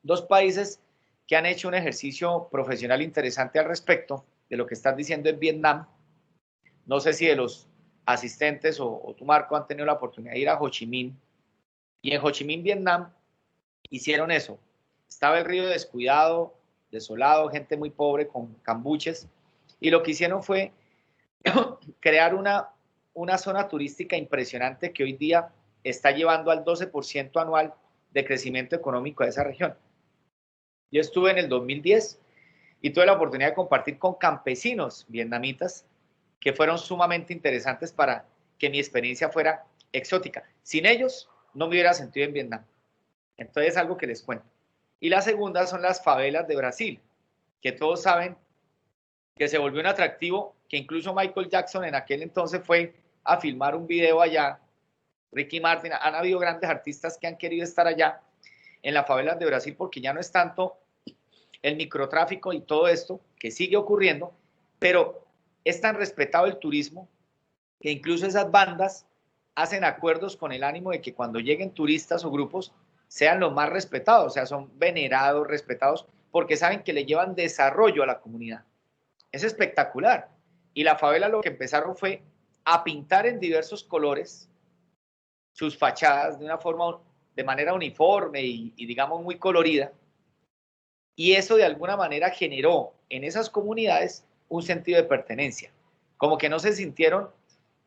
Dos países que han hecho un ejercicio profesional interesante al respecto de lo que estás diciendo en Vietnam. No sé si de los asistentes o tú, Marco, han tenido la oportunidad de ir a Ho Chi Minh. Y en Ho Chi Minh, Vietnam, hicieron eso. Estaba el río descuidado, desolado, gente muy pobre con cambuches. Y lo que hicieron fue crear una zona turística impresionante que hoy día está llevando al 12% anual de crecimiento económico de esa región. Yo estuve en el 2010 y tuve la oportunidad de compartir con campesinos vietnamitas que fueron sumamente interesantes para que mi experiencia fuera exótica. Sin ellos, no me hubiera sentido en Vietnam. Entonces, es algo que les cuento. Y la segunda son las favelas de Brasil, que todos saben que se volvió un atractivo, que incluso Michael Jackson en aquel entonces fue a filmar un video allá, Ricky Martin, han habido grandes artistas que han querido estar allá en las favelas de Brasil porque ya no es tanto el microtráfico y todo esto que sigue ocurriendo, pero es tan respetado el turismo que incluso esas bandas hacen acuerdos con el ánimo de que cuando lleguen turistas o grupos sean los más respetados, o sea, son venerados, respetados, porque saben que le llevan desarrollo a la comunidad. Es espectacular. Y la favela lo que empezaron fue a pintar en diversos colores sus fachadas de una forma, de manera uniforme y digamos muy colorida. Y eso de alguna manera generó en esas comunidades un sentido de pertenencia. Como que no se sintieron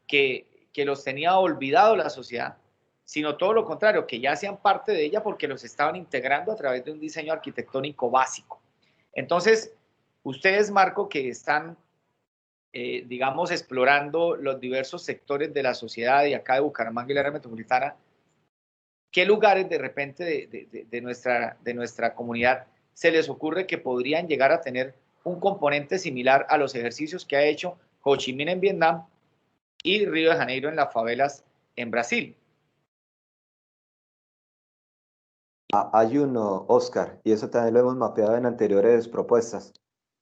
que los tenía olvidado la sociedad, sino todo lo contrario, que ya hacían parte de ella porque los estaban integrando a través de un diseño arquitectónico básico. Entonces, ustedes, Marco, que están, digamos, explorando los diversos sectores de la sociedad y acá de Bucaramanga y la área metropolitana, ¿qué lugares de repente de nuestra comunidad se les ocurre que podrían llegar a tener un componente similar a los ejercicios que ha hecho Ho Chi Minh en Vietnam y Río de Janeiro en las favelas en Brasil? Hay uno, Oscar, y eso también lo hemos mapeado en anteriores propuestas.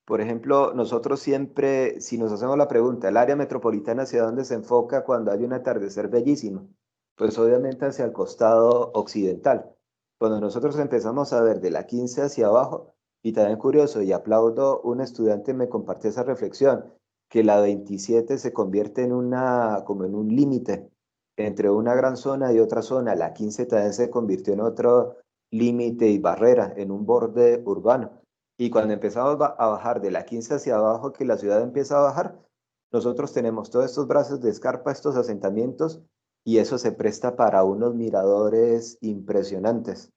Por ejemplo, nosotros siempre, si nos hacemos la pregunta, ¿el área metropolitana hacia dónde se enfoca cuando hay un atardecer bellísimo? Pues obviamente hacia el costado occidental. Cuando nosotros empezamos a ver de la 15 hacia abajo, y también curioso, y aplaudo, un estudiante me compartió esa reflexión, que la 27 se convierte en como en un límite entre una gran zona y otra zona. La 15 también se convirtió en otro límite y barrera, en un borde urbano. Y cuando empezamos a bajar de la 15 hacia abajo, que la ciudad empieza a bajar, nosotros tenemos todos estos brazos de escarpa, estos asentamientos, y eso se presta para unos miradores impresionantes,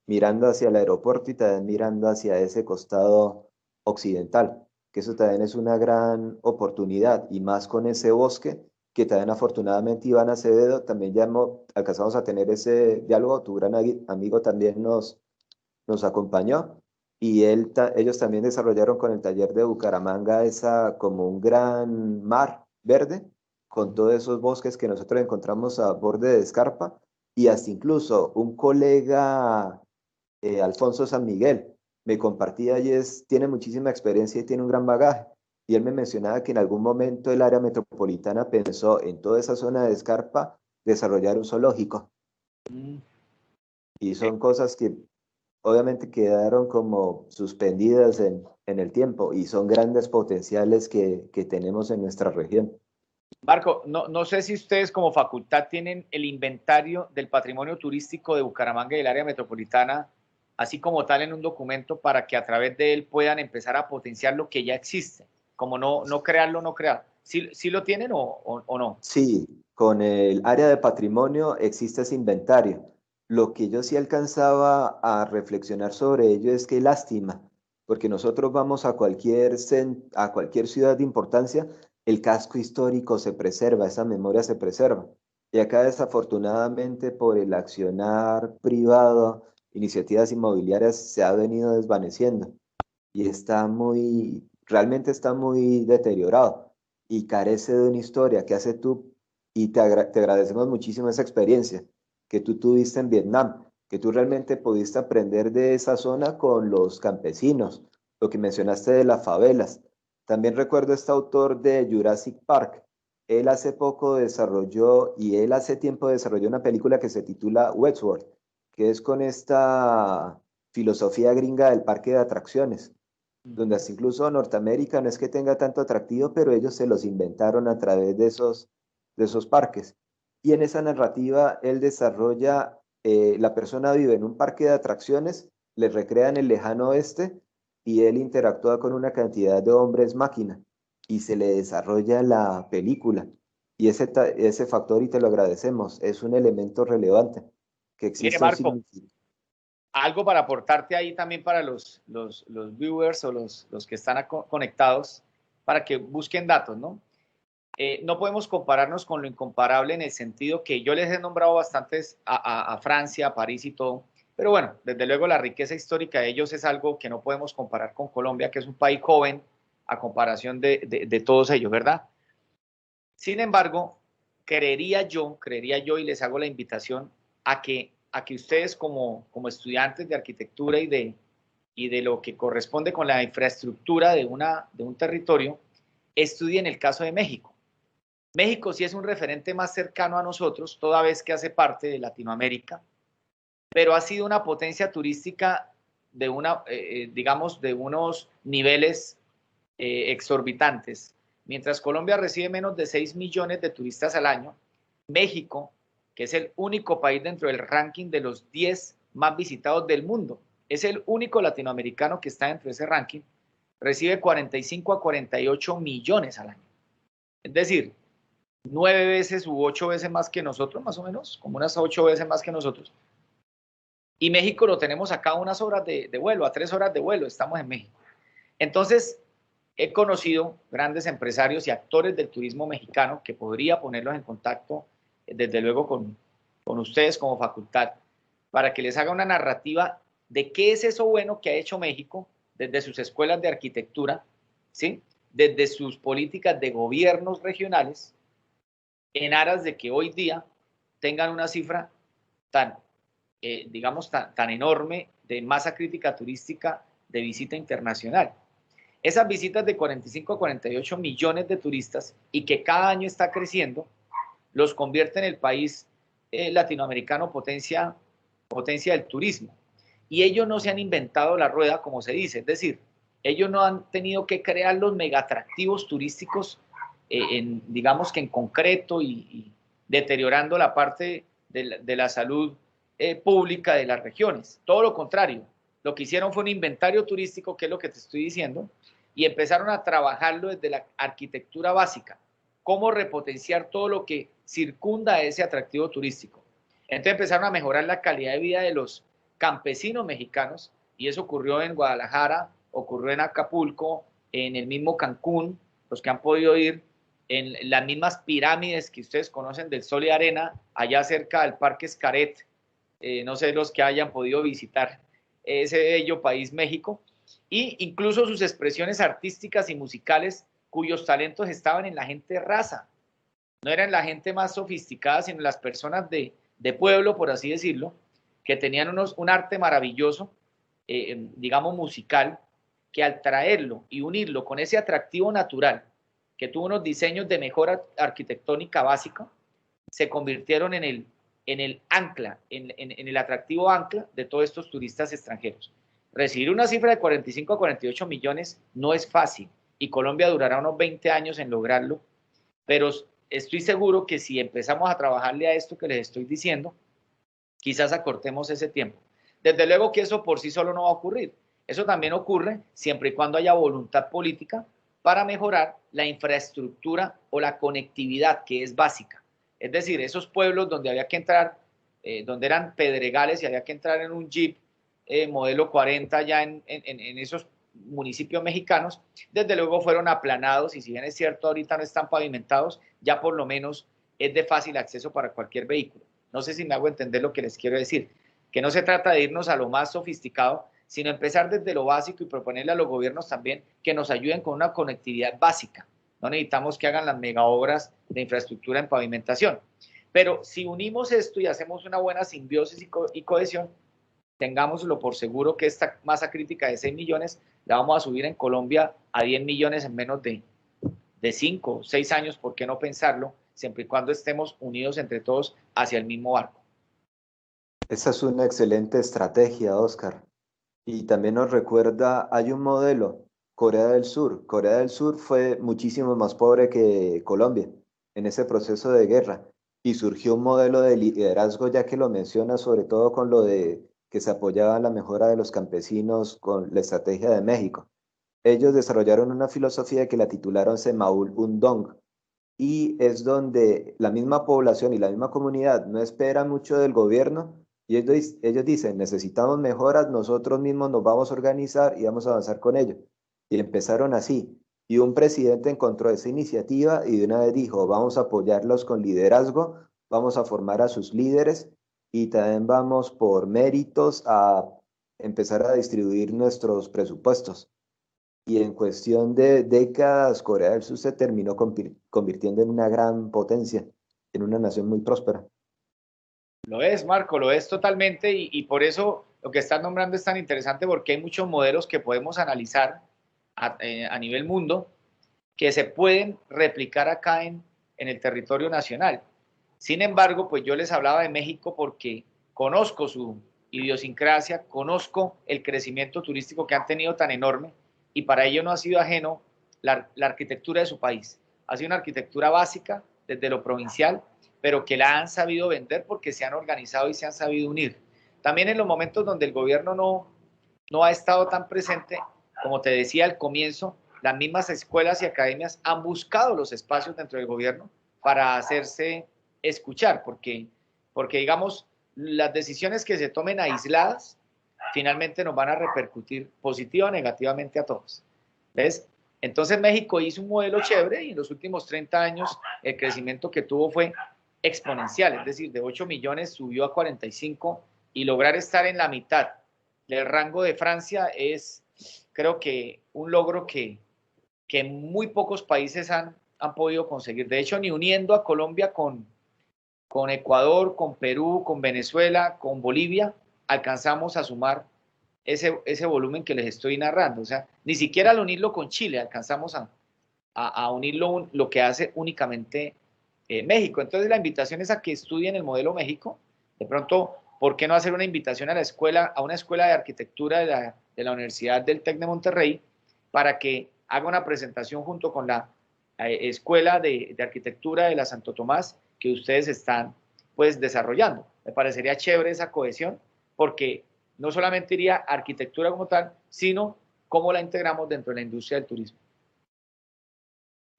mirando hacia el aeropuerto y también mirando hacia ese costado occidental, que eso también es una gran oportunidad, y más con ese bosque, que también afortunadamente Iván Acevedo, también ya alcanzamos a tener ese diálogo, tu gran amigo también nos acompañó y ellos también desarrollaron con el taller de Bucaramanga esa como un gran mar verde con todos esos bosques que nosotros encontramos a borde de escarpa y hasta incluso un colega, Alfonso San Miguel, me compartía y tiene muchísima experiencia y tiene un gran bagaje. Y él me mencionaba que en algún momento el área metropolitana pensó en toda esa zona de escarpa desarrollar un zoológico. Y son cosas que obviamente quedaron como suspendidas en el tiempo y son grandes potenciales que tenemos en nuestra región. Marco, no sé si ustedes como facultad tienen el inventario del patrimonio turístico de Bucaramanga y el área metropolitana, así como tal en un documento para que a través de él puedan empezar a potenciar lo que ya existe, como no crearlo, no crear. ¿Sí lo tienen o no? Sí, con el área de patrimonio existe ese inventario. Lo que yo sí alcanzaba a reflexionar sobre ello es que lástima, porque nosotros vamos a cualquier ciudad de importancia, el casco histórico se preserva, esa memoria se preserva. Y acá desafortunadamente por el accionar privado, iniciativas inmobiliarias se ha venido desvaneciendo y realmente está muy deteriorado y carece de una historia que hace tú, y te agradecemos muchísimo esa experiencia que tú tuviste en Vietnam, que tú realmente pudiste aprender de esa zona con los campesinos, lo que mencionaste de las favelas. También recuerdo este autor de Jurassic Park, él hace poco desarrolló, y él hace tiempo desarrolló una película que se titula Westworld, que es con esta filosofía gringa del parque de atracciones, donde hasta incluso Norteamérica no es que tenga tanto atractivo, pero ellos se los inventaron a través de esos parques. Y en esa narrativa él desarrolla, la persona vive en un parque de atracciones, le recrean el lejano oeste y él interactúa con una cantidad de hombres máquina y se le desarrolla la película. Y ese factor, y te lo agradecemos, es un elemento relevante, que Mire, existe un Marco, significado. algo para aportarte ahí también para los viewers o los que están conectados, para que busquen datos, ¿no? No podemos compararnos con lo incomparable en el sentido que yo les he nombrado bastantes a Francia, a París y todo, pero bueno, desde luego la riqueza histórica de ellos es algo que no podemos comparar con Colombia, que es un país joven a comparación de todos ellos, ¿verdad? Sin embargo, creería yo y les hago la invitación a que ustedes como estudiantes de arquitectura y de lo que corresponde con la infraestructura de un territorio, estudien el caso de México. México sí es un referente más cercano a nosotros, toda vez que hace parte de Latinoamérica, pero ha sido una potencia turística de digamos, de unos niveles exorbitantes. Mientras Colombia recibe menos de 6 millones de turistas al año, México, que es el único país dentro del ranking de los 10 más visitados del mundo, es el único latinoamericano que está dentro de ese ranking, recibe 45 a 48 millones al año. Es decir, 9 veces u 8 veces más que nosotros, más o menos, como unas 8 veces más que nosotros. Y México lo tenemos acá a unas horas de vuelo, a 3 horas de vuelo, estamos en México. Entonces, he conocido grandes empresarios y actores del turismo mexicano que podría ponerlos en contacto, desde luego, con ustedes como facultad, para que les haga una narrativa de qué es eso bueno que ha hecho México desde sus escuelas de arquitectura, ¿sí? Desde sus políticas de gobiernos regionales, en aras de que hoy día tengan una cifra tan, digamos, tan enorme de masa crítica turística de visita internacional. Esas visitas de 45 a 48 millones de turistas y que cada año está creciendo, los convierte en el país latinoamericano potencia del turismo. Y ellos no se han inventado la rueda, como se dice, es decir, ellos no han tenido que crear los megatractivos turísticos, digamos que en concreto y deteriorando la parte de la salud pública de las regiones. Todo lo contrario, lo que hicieron fue un inventario turístico, que es lo que te estoy diciendo, y empezaron a trabajarlo desde la arquitectura básica, cómo repotenciar todo lo que circunda ese atractivo turístico. Entonces empezaron a mejorar la calidad de vida de los campesinos mexicanos, y eso ocurrió en Guadalajara, ocurrió en Acapulco, en el mismo Cancún, los que han podido ir, en las mismas pirámides que ustedes conocen del Sol y Arena, allá cerca del Parque Xcaret, no sé los que hayan podido visitar ese bello país México, y incluso sus expresiones artísticas y musicales, cuyos talentos estaban en la gente raza, no eran la gente más sofisticada, sino las personas de pueblo, por así decirlo, que tenían un arte maravilloso, digamos musical, que al traerlo y unirlo con ese atractivo natural, que tuvo unos diseños de mejora arquitectónica básica, se convirtieron en el ancla, en el atractivo ancla de todos estos turistas extranjeros. Recibir una cifra de 45 a 48 millones no es fácil, y Colombia durará unos 20 años en lograrlo, pero estoy seguro que si empezamos a trabajarle a esto que les estoy diciendo, quizás acortemos ese tiempo. Desde luego que eso por sí solo no va a ocurrir. Eso también ocurre siempre y cuando haya voluntad política para mejorar la infraestructura o la conectividad, que es básica. Es decir, esos pueblos donde había que entrar, donde eran pedregales y había que entrar en un jeep modelo 40 ya en esos municipios mexicanos, desde luego fueron aplanados, y si bien es cierto ahorita no están pavimentados, ya por lo menos es de fácil acceso para cualquier vehículo. No sé si me hago entender lo que les quiero decir, que no se trata de irnos a lo más sofisticado, sino empezar desde lo básico y proponerle a los gobiernos también que nos ayuden con una conectividad básica. No necesitamos que hagan las mega obras de infraestructura en pavimentación. Pero si unimos esto y hacemos una buena simbiosis y cohesión, tengámoslo por seguro que esta masa crítica de 6 millones la vamos a subir en Colombia a 10 millones en menos de 5 o 6 años, ¿por qué no pensarlo? Siempre y cuando estemos unidos entre todos hacia el mismo barco. Esa es una excelente estrategia, Oscar. Y también nos recuerda, hay un modelo, Corea del Sur. Corea del Sur fue muchísimo más pobre que Colombia en ese proceso de guerra. Y surgió un modelo de liderazgo, ya que lo menciona, sobre todo con lo de que se apoyaba la mejora de los campesinos con la estrategia de México. Ellos desarrollaron una filosofía que la titularon Semaul Undong, y es donde la misma población y la misma comunidad no espera mucho del gobierno y ellos dicen, necesitamos mejoras, nosotros mismos nos vamos a organizar y vamos a avanzar con ello. Y empezaron así. Y un presidente encontró esa iniciativa y de una vez dijo, vamos a apoyarlos con liderazgo, vamos a formar a sus líderes y también vamos por méritos a empezar a distribuir nuestros presupuestos. Y en cuestión de décadas, Corea del Sur se terminó convirtiendo en una gran potencia, en una nación muy próspera. Lo es, Marco, lo es totalmente y por eso lo que estás nombrando es tan interesante porque hay muchos modelos que podemos analizar a nivel mundo que se pueden replicar acá en el territorio nacional. Sin embargo, pues yo les hablaba de México porque conozco su idiosincrasia, conozco el crecimiento turístico que han tenido tan enorme y para ello no ha sido ajeno la arquitectura de su país. Ha sido una arquitectura básica desde lo provincial, pero que la han sabido vender porque se han organizado y se han sabido unir. También en los momentos donde el gobierno no ha estado tan presente, como te decía al comienzo, las mismas escuelas y academias han buscado los espacios dentro del gobierno para hacerse escuchar, porque digamos, las decisiones que se tomen aisladas finalmente nos van a repercutir positiva o negativamente a todos. ¿Ves? Entonces México hizo un modelo chévere y en los últimos 30 años el crecimiento que tuvo fue exponencial, es decir, de 8 millones subió a 45 y lograr estar en la mitad del rango de Francia es, creo que, un logro que muy pocos países han podido conseguir. De hecho, ni uniendo a Colombia con Ecuador, con Perú, con Venezuela, con Bolivia, alcanzamos a sumar ese volumen que les estoy narrando. O sea, ni siquiera al unirlo con Chile alcanzamos a unirlo lo que hace únicamente México. Entonces la invitación es a que estudien el modelo México. De pronto, ¿por qué no hacer una invitación a la escuela, a una escuela de arquitectura de la Universidad del TEC de Monterrey para que haga una presentación junto con la escuela de arquitectura de la Santo Tomás que ustedes están pues desarrollando? Me parecería chévere esa cohesión porque no solamente iría arquitectura como tal, sino cómo la integramos dentro de la industria del turismo.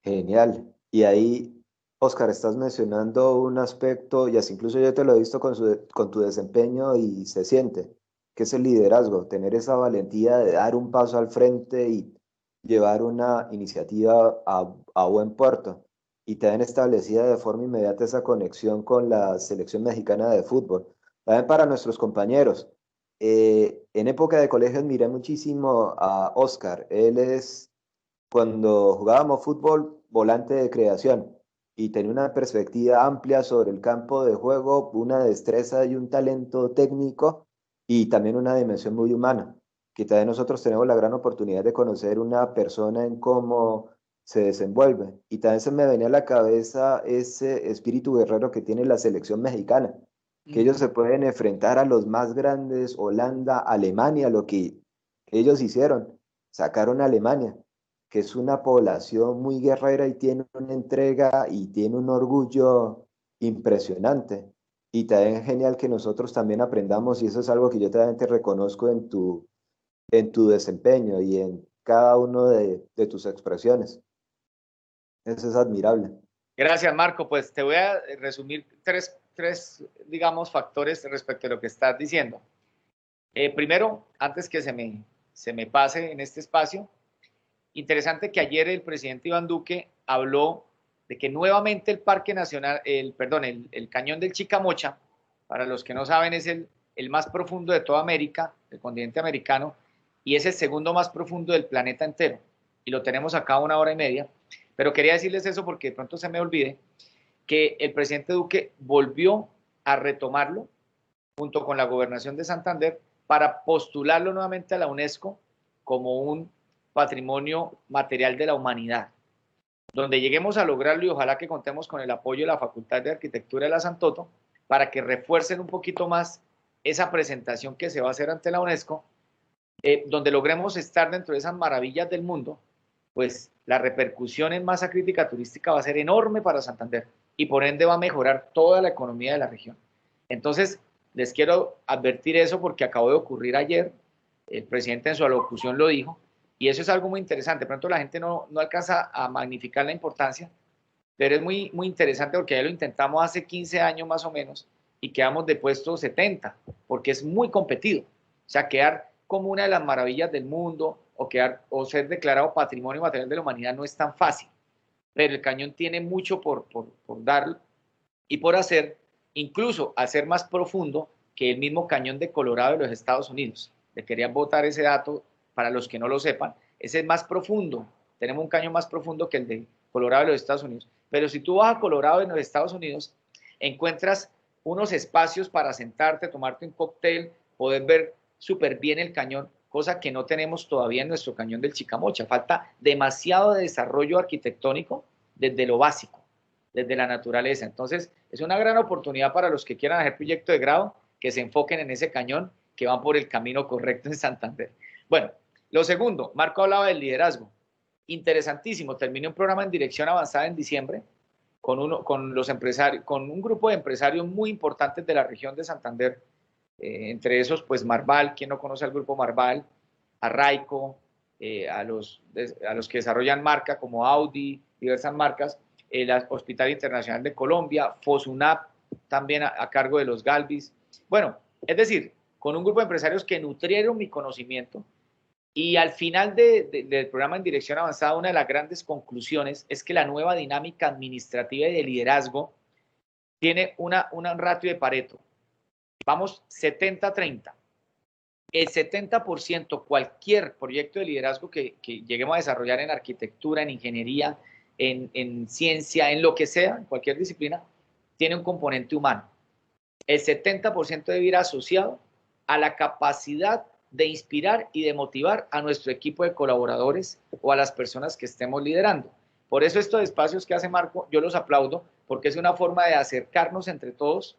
Genial. Y ahí, Oscar, estás mencionando un aspecto, y así incluso yo te lo he visto con tu desempeño y se siente, que es el liderazgo, tener esa valentía de dar un paso al frente y llevar una iniciativa a buen puerto. Y también establecida de forma inmediata esa conexión con la selección mexicana de fútbol. También para nuestros compañeros. En época de colegio admiré muchísimo a Oscar. Él es cuando jugábamos fútbol, volante de creación y tenía una perspectiva amplia sobre el campo de juego, una destreza y un talento técnico y también una dimensión muy humana, que también nosotros tenemos la gran oportunidad de conocer una persona en cómo se desenvuelve. Y también se me venía a la cabeza ese espíritu guerrero que tiene la selección mexicana, que ellos se pueden enfrentar a los más grandes, Holanda, Alemania, lo que ellos hicieron, sacaron a Alemania, que es una población muy guerrera y tiene una entrega y tiene un orgullo impresionante. Y también es genial que nosotros también aprendamos, y eso es algo que yo también te reconozco en tu desempeño y en cada uno de tus expresiones. Eso es admirable. Gracias, Marco. Pues te voy a resumir tres, digamos, factores respecto a lo que estás diciendo. Primero, antes que se me pase en este espacio, interesante que ayer el presidente Iván Duque habló de que nuevamente el Parque Nacional, el Cañón del Chicamocha, para los que no saben, es el más profundo de toda América, el continente americano, y es el segundo más profundo del planeta entero. Y lo tenemos acá a 1 hora y media. Pero quería decirles eso porque de pronto se me olvide que el presidente Duque volvió a retomarlo junto con la gobernación de Santander para postularlo nuevamente a la UNESCO como un patrimonio material de la humanidad. donde lleguemos a lograrlo y ojalá que contemos con el apoyo de la Facultad de Arquitectura de la Santoto para que refuercen un poquito más esa presentación que se va a hacer ante la UNESCO, donde logremos estar dentro de esas maravillas del mundo, pues la repercusión en masa crítica turística va a ser enorme para Santander y por ende va a mejorar toda la economía de la región. Entonces, les quiero advertir eso porque acabó de ocurrir ayer, el presidente en su alocución lo dijo, y eso es algo muy interesante. Pronto la gente no alcanza a magnificar la importancia, pero es muy, muy interesante porque ya lo intentamos hace 15 años más o menos y quedamos de puesto 70, porque es muy competido. O sea, quedar como una de las maravillas del mundo o ser declarado Patrimonio Material de la Humanidad no es tan fácil, pero el cañón tiene mucho por dar y por hacer, incluso hacer más profundo que el mismo cañón de Colorado de los Estados Unidos. Le quería botar ese dato para los que no lo sepan. Ese es más profundo, tenemos un cañón más profundo que el de Colorado de los Estados Unidos. Pero si tú vas a Colorado en los Estados Unidos, encuentras unos espacios para sentarte, tomarte un cóctel, poder ver súper bien el cañón, cosa que no tenemos todavía en nuestro cañón del Chicamocha. Falta demasiado de desarrollo arquitectónico desde lo básico, desde la naturaleza. Entonces, es una gran oportunidad para los que quieran hacer proyecto de grado, que se enfoquen en ese cañón, que van por el camino correcto en Santander. Bueno, lo segundo, Marco hablaba del liderazgo. Interesantísimo, terminé un programa en dirección avanzada en diciembre con un grupo de empresarios muy importantes de la región de Santander, entre esos, pues Marval, quien no conoce al grupo Marval, a Raico, a los que desarrollan marca como Audi, diversas marcas, el Hospital Internacional de Colombia, Fosunap, también a cargo de los Galvis. Bueno, es decir, con un grupo de empresarios que nutrieron mi conocimiento y al final del programa en dirección avanzada, una de las grandes conclusiones es que la nueva dinámica administrativa y de liderazgo tiene un ratio de Pareto. Vamos 70-30. El 70%, cualquier proyecto de liderazgo que lleguemos a desarrollar en arquitectura, en ingeniería, en ciencia, en lo que sea, en cualquier disciplina, tiene un componente humano. El 70% debe ir asociado a la capacidad de inspirar y de motivar a nuestro equipo de colaboradores o a las personas que estemos liderando. Por eso estos espacios que hace Marco, yo los aplaudo, porque es una forma de acercarnos entre todos,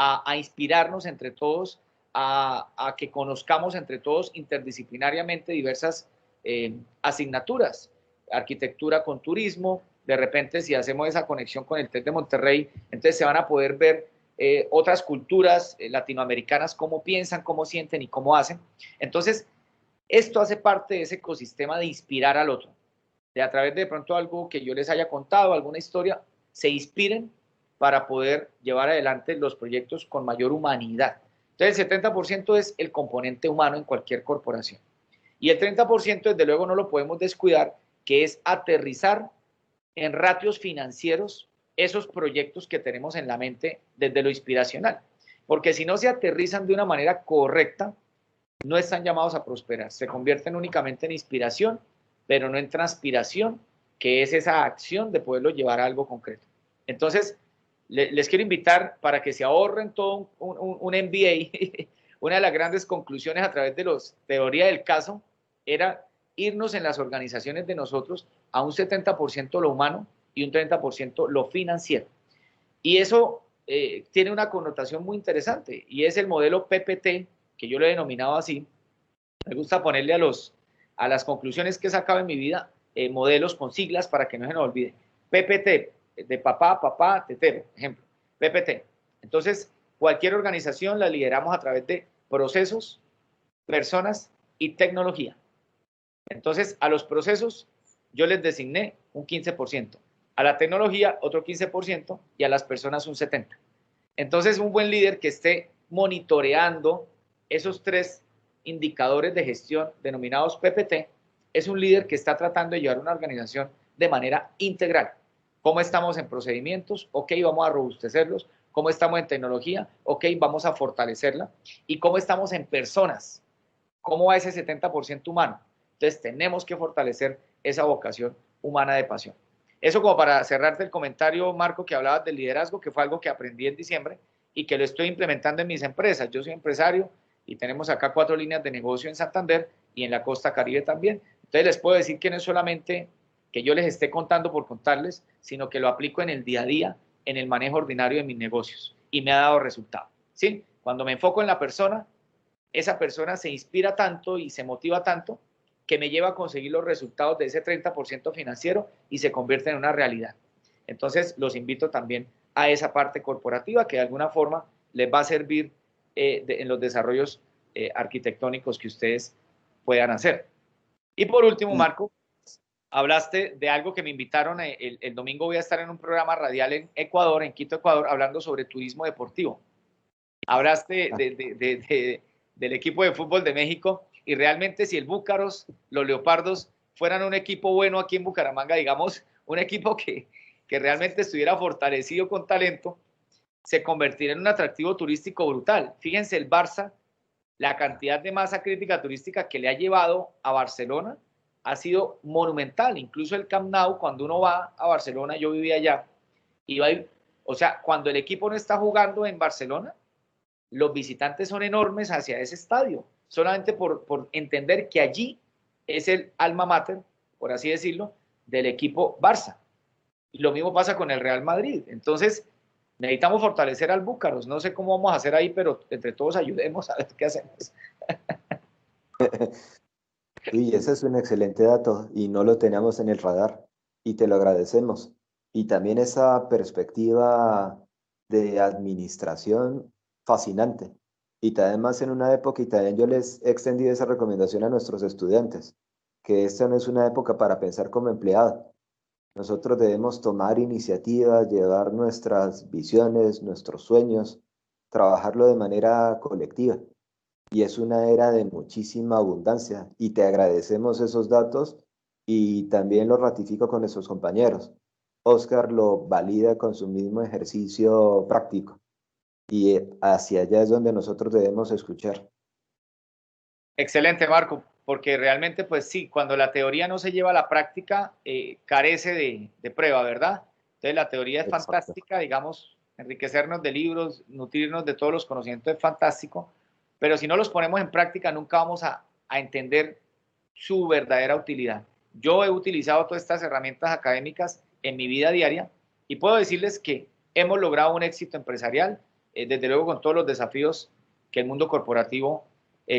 a inspirarnos entre todos, a que conozcamos entre todos interdisciplinariamente diversas asignaturas, arquitectura con turismo, de repente si hacemos esa conexión con el TEC de Monterrey, entonces se van a poder ver otras culturas latinoamericanas, cómo piensan, cómo sienten y cómo hacen. Entonces, esto hace parte de ese ecosistema de inspirar al otro, de a través de pronto algo que yo les haya contado, alguna historia, se inspiren para poder llevar adelante los proyectos con mayor humanidad. Entonces, el 70% es el componente humano en cualquier corporación. Y el 30%, desde luego, no lo podemos descuidar, que es aterrizar en ratios financieros esos proyectos que tenemos en la mente desde lo inspiracional. Porque si no se aterrizan de una manera correcta, no están llamados a prosperar. Se convierten únicamente en inspiración, pero no en transpiración, que es esa acción de poderlo llevar a algo concreto. Entonces, les quiero invitar para que se ahorren todo un MBA. Una de las grandes conclusiones a través de los teoría del caso era irnos en las organizaciones de nosotros a un 70% lo humano y un 30% lo financiero. Y eso tiene una connotación muy interesante y es el modelo PPT, que yo lo he denominado así. Me gusta ponerle a las conclusiones que he sacado en mi vida modelos con siglas para que no se nos olvide. PPT, de papá, tetero, ejemplo, PPT. Entonces, cualquier organización la lideramos a través de procesos, personas y tecnología. Entonces, a los procesos yo les designé un 15%, a la tecnología otro 15% y a las personas un 70%. Entonces, un buen líder que esté monitoreando esos tres indicadores de gestión denominados PPT es un líder que está tratando de llevar una organización de manera integral. ¿Cómo estamos en procedimientos? Ok, vamos a robustecerlos. ¿Cómo estamos en tecnología? Ok, vamos a fortalecerla. ¿Y cómo estamos en personas? ¿Cómo va ese 70% humano? Entonces tenemos que fortalecer esa vocación humana de pasión. Eso como para cerrarte el comentario, Marco, que hablabas del liderazgo, que fue algo que aprendí en diciembre y que lo estoy implementando en mis empresas. Yo soy empresario y tenemos acá 4 líneas de negocio en Santander y en la costa Caribe también. Entonces les puedo decir que no es solamente que yo les esté contando por contarles, sino que lo aplico en el día a día, en el manejo ordinario de mis negocios y me ha dado resultado. ¿Sí? Cuando me enfoco en la persona, esa persona se inspira tanto y se motiva tanto que me lleva a conseguir los resultados de ese 30% financiero y se convierte en una realidad. Entonces, los invito también a esa parte corporativa que de alguna forma les va a servir en los desarrollos arquitectónicos que ustedes puedan hacer. Y por último, Marco, hablaste de algo que me invitaron, el domingo voy a estar en un programa radial en Ecuador, en Quito, Ecuador, hablando sobre turismo deportivo. Hablaste del equipo de fútbol de México y realmente si el Búcaros, los Leopardos, fueran un equipo bueno aquí en Bucaramanga, digamos, un equipo que realmente estuviera fortalecido con talento, se convertiría en un atractivo turístico brutal. Fíjense el Barça, la cantidad de masa crítica turística que le ha llevado a Barcelona ha sido monumental. Incluso el Camp Nou, cuando uno va a Barcelona, yo vivía allá, iba a ir, o sea, cuando el equipo no está jugando en Barcelona, los visitantes son enormes hacia ese estadio, solamente por entender que allí es el alma mater, por así decirlo, del equipo Barça. Y lo mismo pasa con el Real Madrid. Entonces, necesitamos fortalecer al Búcaros. No sé cómo vamos a hacer ahí, pero entre todos ayudemos a ver qué hacemos. Y ese es un excelente dato y no lo teníamos en el radar y te lo agradecemos. Y también esa perspectiva de administración fascinante. Y además en una época, y también yo les he extendido esa recomendación a nuestros estudiantes, que esta no es una época para pensar como empleado. Nosotros debemos tomar iniciativas, llevar nuestras visiones, nuestros sueños, trabajarlo de manera colectiva. Y es una era de muchísima abundancia y te agradecemos esos datos y también lo ratifico con nuestros compañeros. Oscar lo valida con su mismo ejercicio práctico y hacia allá es donde nosotros debemos escuchar. Excelente, Marco, porque realmente, pues sí, cuando la teoría no se lleva a la práctica, carece de prueba, ¿verdad? Entonces, la teoría es Exacto. fantástica, digamos, enriquecernos de libros, nutrirnos de todos los conocimientos es fantástico, pero si no los ponemos en práctica, nunca vamos a entender su verdadera utilidad. Yo he utilizado todas estas herramientas académicas en mi vida diaria y puedo decirles que hemos logrado un éxito empresarial, desde luego con todos los desafíos que el mundo corporativo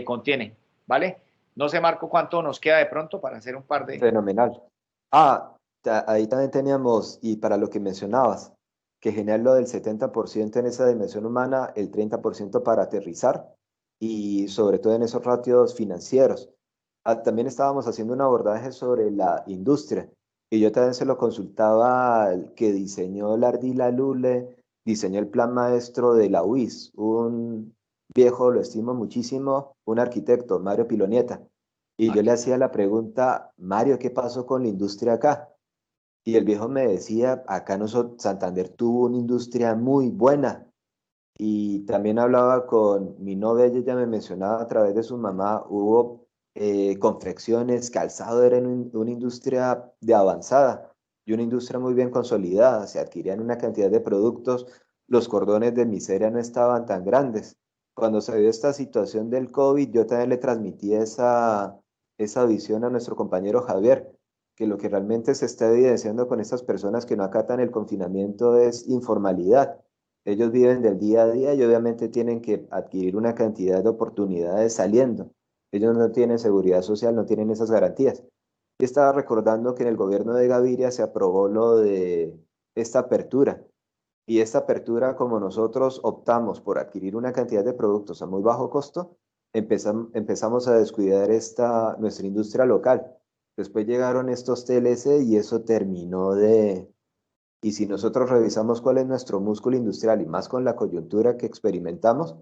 contiene, ¿vale? No sé, Marco, cuánto nos queda de pronto para hacer un par de... Fenomenal. Ahí también teníamos, y para lo que mencionabas, que genial lo del 70% en esa dimensión humana, el 30% para aterrizar y sobre todo en esos ratios financieros. También estábamos haciendo un abordaje sobre la industria y yo también se lo consultaba al que diseñó la Ardila Lule, diseñó el plan maestro de la UIS, un viejo, lo estimo muchísimo, un arquitecto, Mario Pilonieta. Y yo le hacía la pregunta, Mario, ¿qué pasó con la industria acá? Y el viejo me decía, acá nosotros, Santander tuvo una industria muy buena. Y también hablaba con mi novia, ella me mencionaba a través de su mamá, hubo confecciones, calzado, era una industria de avanzada y una industria muy bien consolidada. Se adquirían una cantidad de productos, los cordones de miseria no estaban tan grandes. Cuando se dio esta situación del COVID, yo también le transmití esa visión a nuestro compañero Javier, que lo que realmente se está evidenciando con estas personas que no acatan el confinamiento es informalidad. Ellos viven del día a día y obviamente tienen que adquirir una cantidad de oportunidades saliendo. Ellos no tienen seguridad social, no tienen esas garantías. Y estaba recordando que en el gobierno de Gaviria se aprobó lo de esta apertura. Y esta apertura, como nosotros optamos por adquirir una cantidad de productos a muy bajo costo, empezamos a descuidar nuestra industria local. Después llegaron estos TLC y eso terminó de... Y si nosotros revisamos cuál es nuestro músculo industrial y más con la coyuntura que experimentamos,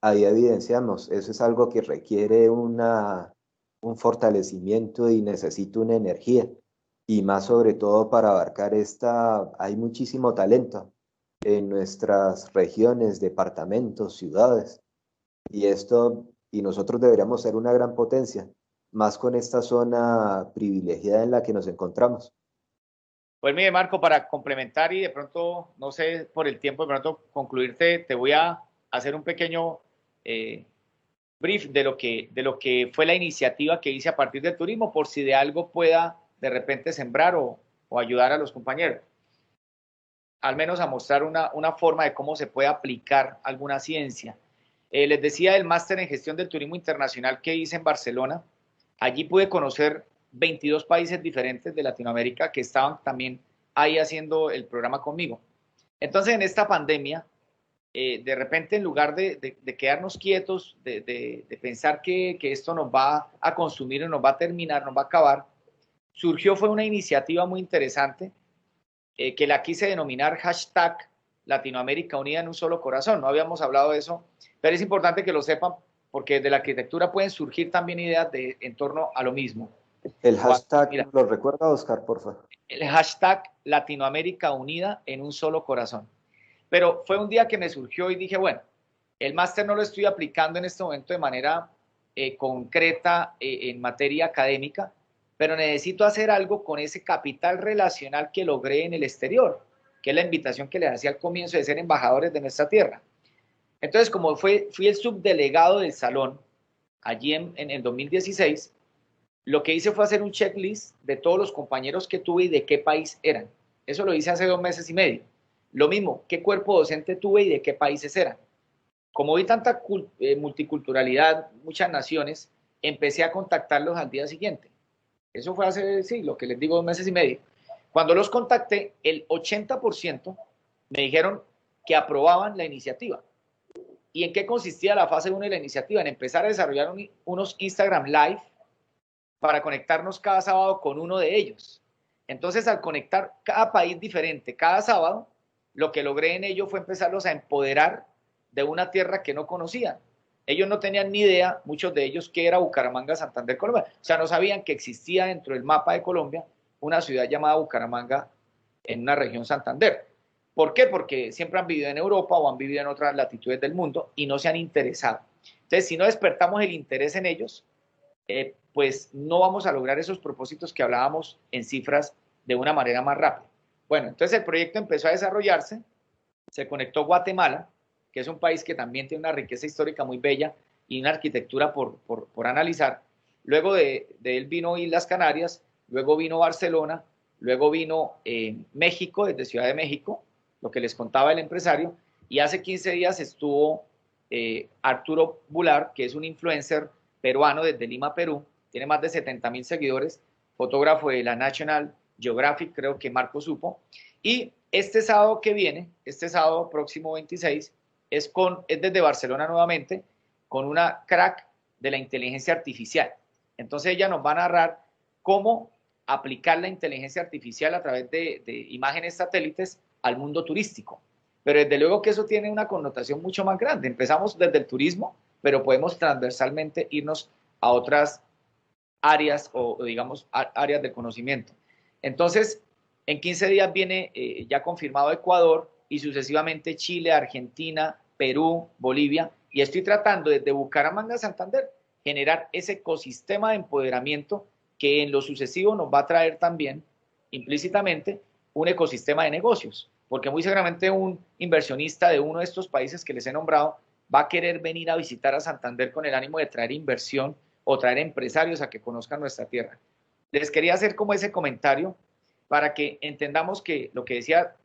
ahí evidenciamos, eso es algo que requiere un fortalecimiento y necesita una energía. Y más sobre todo para abarcar hay muchísimo talento en nuestras regiones, departamentos, ciudades. Y nosotros deberíamos ser una gran potencia, más con esta zona privilegiada en la que nos encontramos. Pues mire, Marco, para complementar y de pronto, no sé, por el tiempo, de pronto concluirte, te voy a hacer un pequeño brief de lo que fue la iniciativa que hice a partir del turismo, por si de algo pueda de repente sembrar o ayudar a los compañeros. Al menos a mostrar una forma de cómo se puede aplicar alguna ciencia. Les decía del máster en gestión del turismo internacional que hice en Barcelona. Allí pude conocer 22 países diferentes de Latinoamérica que estaban también ahí haciendo el programa conmigo. Entonces, en esta pandemia, de repente, en lugar de quedarnos quietos, de pensar que esto nos va a consumir, nos va a terminar, nos va a acabar, fue una iniciativa muy interesante que la quise denominar hashtag Latinoamérica Unida en un solo corazón. No habíamos hablado de eso, pero es importante que lo sepan porque de la arquitectura pueden surgir también ideas en torno a lo mismo. El hashtag, mira, ¿lo recuerda, Oscar, por favor? El hashtag Latinoamérica Unida en un solo corazón. Pero fue un día que me surgió y dije, bueno, el máster no lo estoy aplicando en este momento de manera concreta en materia académica, pero necesito hacer algo con ese capital relacional que logré en el exterior, que es la invitación que les hacía al comienzo de ser embajadores de nuestra tierra. Entonces, como fui el subdelegado del salón allí en el 2016, lo que hice fue hacer un checklist de todos los compañeros que tuve y de qué país eran. Eso lo hice hace 2 meses y medio. Lo mismo, qué cuerpo docente tuve y de qué países eran. Como vi tanta multiculturalidad, muchas naciones, empecé a contactarlos al día siguiente. Eso fue hace, sí, lo que les digo, 2 meses y medio. Cuando los contacté, el 80% me dijeron que aprobaban la iniciativa. ¿Y en qué consistía la fase 1 de la iniciativa? En empezar a desarrollar unos Instagram Live para conectarnos cada sábado con uno de ellos. Entonces, al conectar cada país diferente cada sábado, lo que logré en ello fue empezarlos a empoderar de una tierra que no conocían. Ellos no tenían ni idea, muchos de ellos, qué era Bucaramanga, Santander, Colombia. O sea, no sabían que existía dentro del mapa de Colombia una ciudad llamada Bucaramanga en una región Santander. ¿Por qué? Porque siempre han vivido en Europa o han vivido en otras latitudes del mundo y no se han interesado. Entonces, si no despertamos el interés en ellos, pues no vamos a lograr esos propósitos que hablábamos en cifras de una manera más rápida. Bueno, entonces el proyecto empezó a desarrollarse, se conectó Guatemala, que es un país que también tiene una riqueza histórica muy bella y una arquitectura por analizar. Luego de él vino Islas Canarias, luego vino Barcelona, luego vino México, desde Ciudad de México, lo que les contaba el empresario, y hace 15 días estuvo Arturo Bular, que es un influencer peruano desde Lima, Perú, tiene más de 70,000 seguidores, fotógrafo de la National Geographic, creo que Marco supo, y este sábado que viene, este sábado próximo 26, es desde Barcelona nuevamente, con una crack de la inteligencia artificial. Entonces ella nos va a narrar cómo aplicar la inteligencia artificial a través de imágenes satélites al mundo turístico. Pero desde luego que eso tiene una connotación mucho más grande. Empezamos desde el turismo, pero podemos transversalmente irnos a otras áreas o digamos áreas de conocimiento. Entonces, en 15 días viene ya confirmado Ecuador y sucesivamente Chile, Argentina, Perú, Bolivia, y estoy tratando desde Bucaramanga a Santander generar ese ecosistema de empoderamiento que en lo sucesivo nos va a traer también implícitamente un ecosistema de negocios, porque muy seguramente un inversionista de uno de estos países que les he nombrado va a querer venir a visitar a Santander con el ánimo de traer inversión o traer empresarios a que conozcan nuestra tierra. Les quería hacer como ese comentario para que entendamos que lo que decía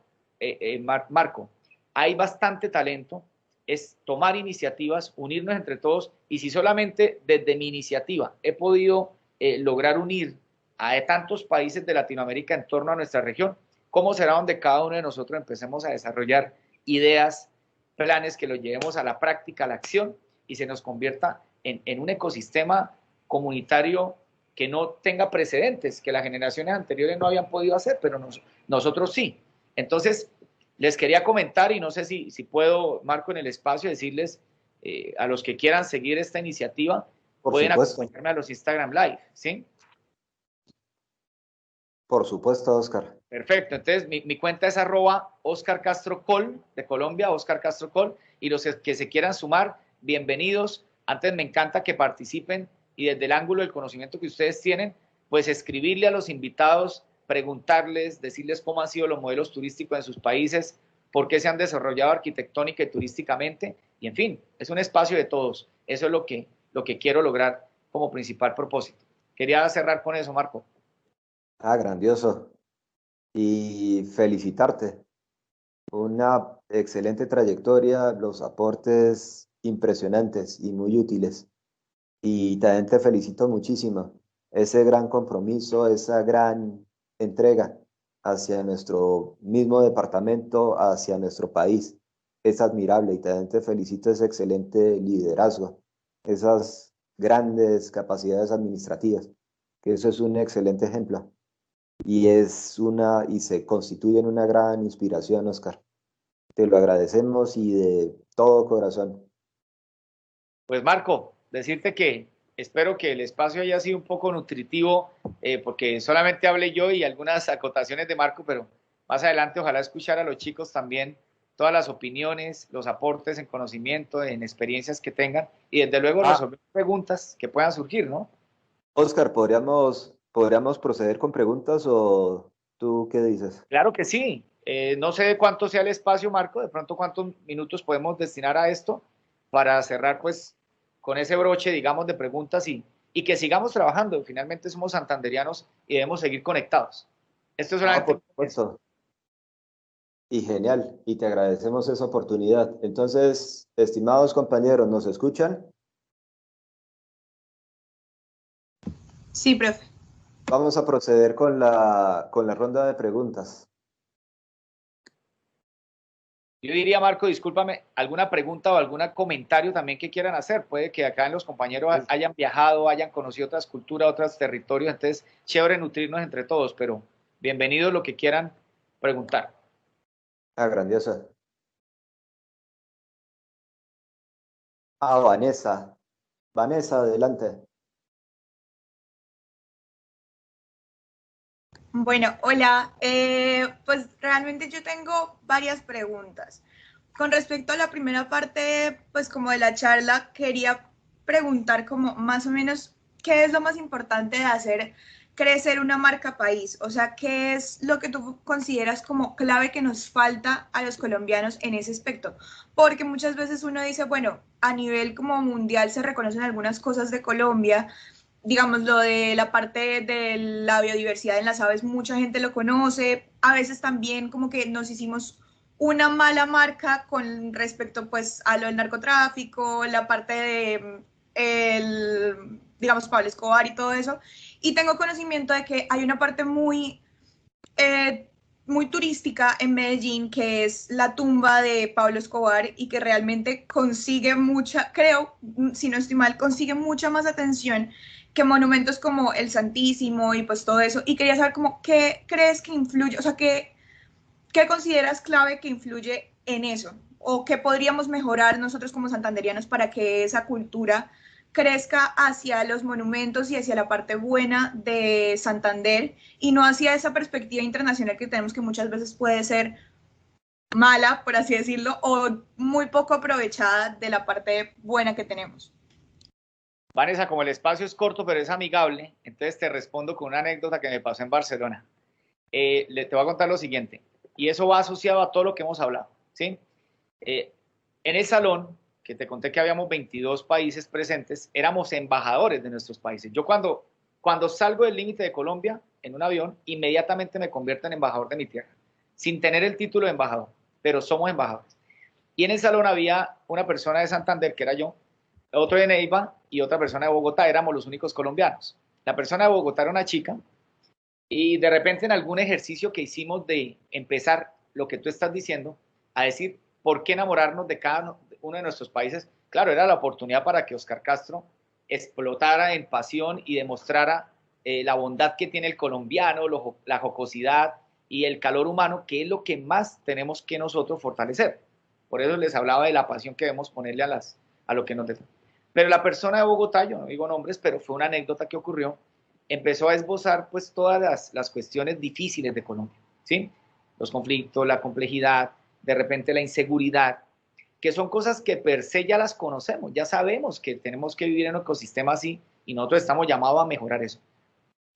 Marco, hay bastante talento, es tomar iniciativas, unirnos entre todos, y si solamente desde mi iniciativa he podido lograr unir a tantos países de Latinoamérica en torno a nuestra región, ¿cómo será donde cada uno de nosotros empecemos a desarrollar ideas, planes que los llevemos a la práctica, a la acción, y se nos convierta en un ecosistema comunitario que no tenga precedentes, que las generaciones anteriores no habían podido hacer, pero nosotros sí. Entonces, les quería comentar, y no sé si puedo, Marco, en el espacio, decirles a los que quieran seguir esta iniciativa, pueden acompañarme a los Instagram Live, ¿sí? Por supuesto, Oscar. Perfecto, entonces mi cuenta es @OscarCastroCol, de Colombia, Oscar Castro Col, y los que se quieran sumar, bienvenidos. Antes me encanta que participen y desde el ángulo del conocimiento que ustedes tienen, pues escribirle a los invitados, preguntarles, decirles cómo han sido los modelos turísticos en sus países, por qué se han desarrollado arquitectónica y turísticamente, y en fin, es un espacio de todos. Eso es lo que quiero lograr como principal propósito. Quería cerrar con eso, Marco. Ah, grandioso. Y felicitarte. Una excelente trayectoria, los aportes impresionantes y muy útiles. Y también te felicito muchísimo. Ese gran compromiso, esa gran entrega hacia nuestro mismo departamento, hacia nuestro país, es admirable y también te felicito ese excelente liderazgo, esas grandes capacidades administrativas, que eso es un excelente ejemplo y se constituye en una gran inspiración, Oscar. Te lo agradecemos y de todo corazón. Pues Marco, decirte que espero que el espacio haya sido un poco nutritivo, porque solamente hablé yo y algunas acotaciones de Marco, pero más adelante ojalá escuchar a los chicos también todas las opiniones, los aportes en conocimiento, en experiencias que tengan y desde luego Ah, resolver preguntas que puedan surgir, ¿no? Oscar, ¿podríamos proceder con preguntas o tú qué dices? Claro que sí. No sé de cuánto sea el espacio, Marco, de pronto cuántos minutos podemos destinar a esto para cerrar pues con ese broche, digamos, de preguntas y que sigamos trabajando. Finalmente somos santanderianos y debemos seguir conectados. Esto es Ah, solamente por un comienzo. supuesto. Y genial, y te agradecemos esa oportunidad. Entonces, estimados compañeros, ¿nos escuchan? Sí, profe. Vamos a proceder con la ronda de preguntas. Yo diría, Marco, discúlpame, alguna pregunta o algún comentario también que quieran hacer. Puede que acá en los compañeros hayan viajado, hayan conocido otras culturas, otros territorios, entonces chévere nutrirnos entre todos, pero bienvenidos lo que quieran preguntar. Ah, grandiosa. Ah, Vanessa. Vanessa, adelante. Bueno, hola. Pues realmente yo tengo varias preguntas. Con respecto a la primera parte, pues como de la charla, quería preguntar como más o menos qué es lo más importante de hacer crecer una marca país. O sea, ¿qué es lo que tú consideras como clave que nos falta a los colombianos en ese aspecto? Porque muchas veces uno dice, bueno, a nivel como mundial se reconocen algunas cosas de Colombia, digamos, lo de la parte de la biodiversidad en las aves, mucha gente lo conoce, a veces también como que nos hicimos una mala marca con respecto pues a lo del narcotráfico, la parte de el, digamos, Pablo Escobar y todo eso, y tengo conocimiento de que hay una parte eh, muy turística en Medellín, que es la tumba de Pablo Escobar y que realmente consigue mucha, creo, si no estoy mal, consigue mucha más atención que monumentos como el Santísimo y pues todo eso. Y quería saber como qué crees que influye, o sea, qué consideras clave que influye en eso o qué podríamos mejorar nosotros como santanderianos para que esa cultura crezca hacia los monumentos y hacia la parte buena de Santander y no hacia esa perspectiva internacional que tenemos que muchas veces puede ser mala, por así decirlo, o muy poco aprovechada de la parte buena que tenemos. Vanessa, como el espacio es corto pero es amigable, entonces te respondo con una anécdota que me pasó en Barcelona. Te voy a contar lo siguiente, y eso va asociado a todo lo que hemos hablado, ¿sí? En el salón, que te conté que habíamos 22 países presentes, éramos embajadores de nuestros países. Yo cuando salgo del límite de Colombia en un avión, inmediatamente me convierto en embajador de mi tierra, sin tener el título de embajador, pero somos embajadores. Y en el salón había una persona de Santander, que era yo, otro de Neiva y otra persona de Bogotá, éramos los únicos colombianos. La persona de Bogotá era una chica y de repente en algún ejercicio que hicimos de empezar lo que tú estás diciendo, a decir por qué enamorarnos de cada uno de nuestros países, claro, era la oportunidad para que Oscar Castro explotara en pasión y demostrara la bondad que tiene el colombiano, la jocosidad y el calor humano, que es lo que más tenemos que nosotros fortalecer. Por eso les hablaba de la pasión que debemos ponerle a lo que nos deja. Pero la persona de Bogotá, yo no digo nombres, pero fue una anécdota que ocurrió, empezó a esbozar pues todas las cuestiones difíciles de Colombia, ¿sí? Los conflictos, la complejidad, de repente la inseguridad, que son cosas que per se ya las conocemos, ya sabemos que tenemos que vivir en un ecosistema así y nosotros estamos llamados a mejorar eso.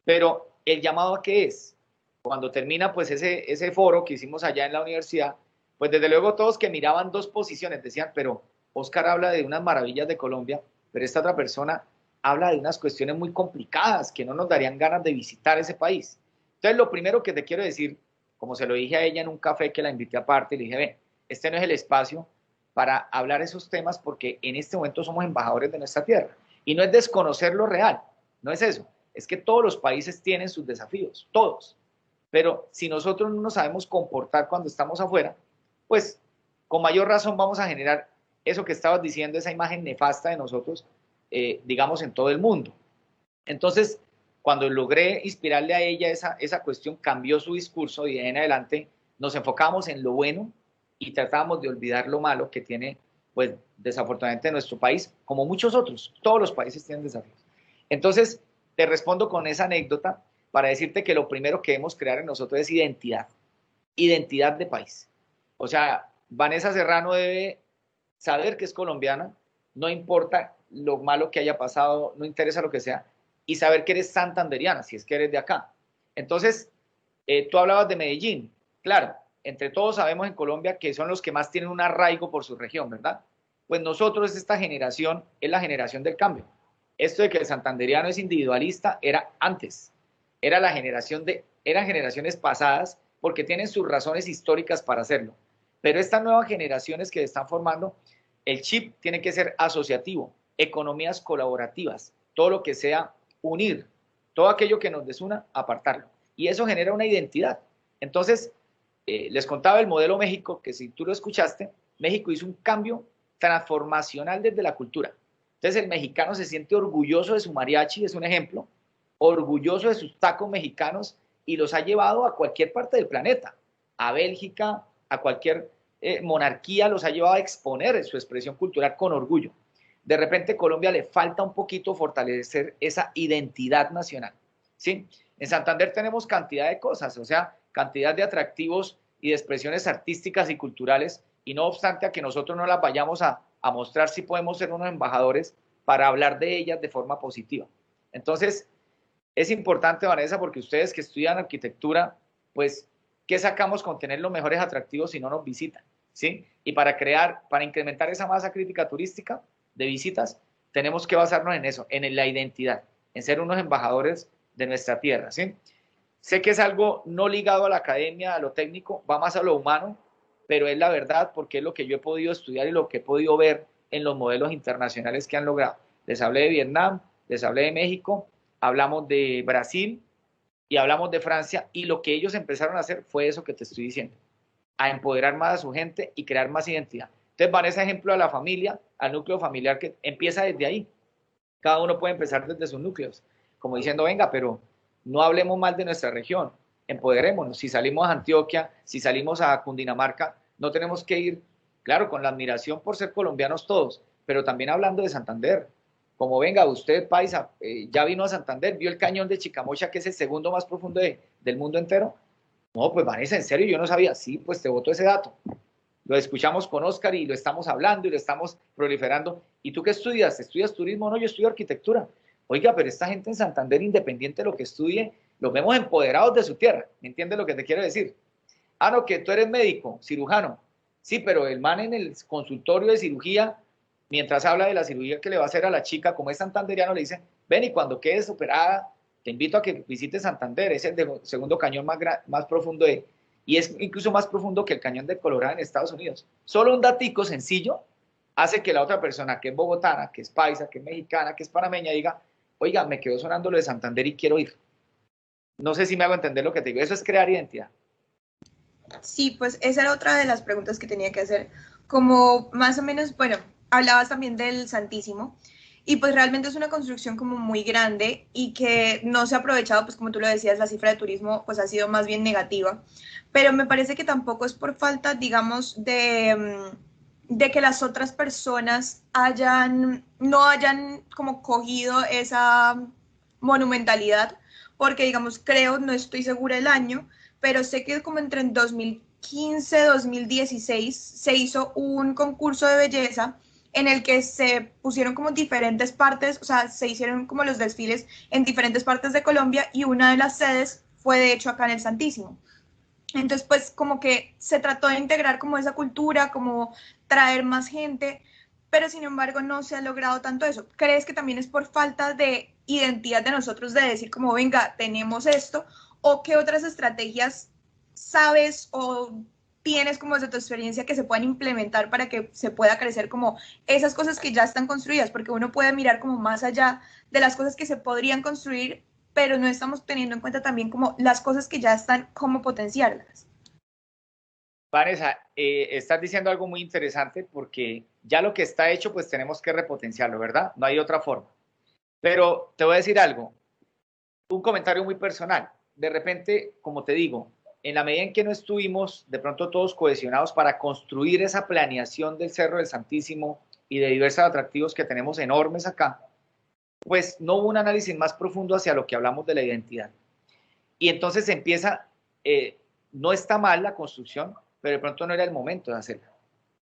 Pero el llamado a qué es, cuando termina pues ese foro que hicimos allá en la universidad, pues desde luego todos que miraban dos posiciones decían, pero Oscar habla de unas maravillas de Colombia, pero esta otra persona habla de unas cuestiones muy complicadas que no nos darían ganas de visitar ese país. Entonces, lo primero que te quiero decir, como se lo dije a ella en un café que la invité aparte, le dije, ven, este no es el espacio para hablar esos temas porque en este momento somos embajadores de nuestra tierra. Y no es desconocer lo real, no es eso. Es que todos los países tienen sus desafíos, todos. Pero si nosotros no nos sabemos comportar cuando estamos afuera, pues con mayor razón vamos a generar eso que estabas diciendo, esa imagen nefasta de nosotros, digamos, en todo el mundo. Entonces, cuando logré inspirarle a ella esa cuestión, cambió su discurso y de ahí en adelante nos enfocamos en lo bueno y tratábamos de olvidar lo malo que tiene, pues, desafortunadamente nuestro país, como muchos otros. Todos los países tienen desafíos. Entonces, te respondo con esa anécdota para decirte que lo primero que debemos crear en nosotros es identidad de país. O sea, Vanessa Serrano debe saber que es colombiana, no importa lo malo que haya pasado, no interesa lo que sea, y saber que eres santanderiana, si es que eres de acá. Entonces, tú hablabas de Medellín. Claro, entre todos sabemos en Colombia que son los que más tienen un arraigo por su región, ¿verdad? Pues nosotros, esta generación, es la generación del cambio. Esto de que el santanderiano es individualista era antes. Eran generaciones pasadas porque tienen sus razones históricas para hacerlo. Pero estas nuevas generaciones que están formando, el chip tiene que ser asociativo, economías colaborativas, todo lo que sea unir, todo aquello que nos desuna, apartarlo. Y eso genera una identidad. Entonces, les contaba el modelo México, que si tú lo escuchaste, México hizo un cambio transformacional desde la cultura. Entonces, el mexicano se siente orgulloso de su mariachi, es un ejemplo, orgulloso de sus tacos mexicanos y los ha llevado a cualquier parte del planeta, a Bélgica, a cualquier monarquía, los ha llevado a exponer su expresión cultural con orgullo. De repente a Colombia le falta un poquito fortalecer esa identidad nacional, ¿sí? En Santander tenemos cantidad de cosas, o sea, cantidad de atractivos y de expresiones artísticas y culturales, y no obstante a que nosotros no las vayamos a mostrar, si podemos ser unos embajadores para hablar de ellas de forma positiva. Entonces, es importante, Vanessa, porque ustedes que estudian arquitectura, pues, ¿qué sacamos con tener los mejores atractivos si no nos visitan? ¿Sí? Y para incrementar esa masa crítica turística de visitas, tenemos que basarnos en eso, en la identidad, en ser unos embajadores de nuestra tierra, ¿sí? Sé que es algo no ligado a la academia, a lo técnico, va más a lo humano, pero es la verdad porque es lo que yo he podido estudiar y lo que he podido ver en los modelos internacionales que han logrado. Les hablé de Vietnam, les hablé de México, hablamos de Brasil y hablamos de Francia, y lo que ellos empezaron a hacer fue eso que te estoy diciendo, a empoderar más a su gente y crear más identidad. Entonces van ese ejemplo a la familia, al núcleo familiar, que empieza desde ahí. Cada uno puede empezar desde sus núcleos, como diciendo, venga, pero no hablemos mal de nuestra región, empoderémonos. Si salimos a Antioquia, si salimos a Cundinamarca, no tenemos que ir, claro, con la admiración por ser colombianos todos, pero también hablando de Santander. Como venga, usted, paisa, ya vino a Santander, vio el cañón de Chicamocha, que es el segundo más profundo del mundo entero. No, pues Vanessa, en serio, yo no sabía. Sí, pues te boto ese dato. Lo escuchamos con Oscar y lo estamos hablando y lo estamos proliferando. ¿Y tú qué estudias? ¿Estudias turismo? No, yo estudio arquitectura. Oiga, pero esta gente en Santander, independiente de lo que estudie, los vemos empoderados de su tierra. ¿Me entiendes lo que te quiero decir? Ah, no, que tú eres médico, cirujano. Sí, pero el man en el consultorio de cirugía, mientras habla de la cirugía que le va a hacer a la chica, como es santanderiano, le dice, ven y cuando quedes operada, te invito a que visites Santander, es el segundo cañón más profundo y es incluso más profundo que el cañón de Colorado en Estados Unidos. Solo un datico sencillo hace que la otra persona que es bogotana, que es paisa, que es mexicana, que es panameña, diga, oiga, me quedó sonando lo de Santander y quiero ir. No sé si me hago entender lo que te digo. Eso es crear identidad. Sí, pues esa era otra de las preguntas que tenía que hacer. Como más o menos, bueno, hablabas también del Santísimo. Y pues realmente es una construcción como muy grande y que no se ha aprovechado, pues como tú lo decías, la cifra de turismo pues ha sido más bien negativa. Pero me parece que tampoco es por falta, digamos, de que las otras personas no hayan como cogido esa monumentalidad, porque digamos, no estoy segura el año, pero sé que como entre 2015 y 2016 se hizo un concurso de belleza en el que se pusieron como diferentes partes, o sea, se hicieron como los desfiles en diferentes partes de Colombia y una de las sedes fue de hecho acá en el Santísimo. Entonces, pues como que se trató de integrar como esa cultura, como traer más gente, pero sin embargo no se ha logrado tanto eso. ¿Crees que también es por falta de identidad de nosotros de decir como, venga, tenemos esto? o qué otras estrategias sabes o tienes como desde tu experiencia que se puedan implementar para que se pueda crecer como esas cosas que ya están construidas, porque uno puede mirar como más allá de las cosas que se podrían construir, pero no estamos teniendo en cuenta también como las cosas que ya están, cómo potenciarlas. Vanessa, estás diciendo algo muy interesante porque ya lo que está hecho, pues tenemos que repotenciarlo, ¿verdad? No hay otra forma. Pero te voy a decir algo, un comentario muy personal. De repente, como te digo, en la medida en que no estuvimos de pronto todos cohesionados para construir esa planeación del Cerro del Santísimo y de diversos atractivos que tenemos enormes acá, pues no hubo un análisis más profundo hacia lo que hablamos de la identidad. Y entonces empieza, no está mal la construcción, pero de pronto no era el momento de hacerla.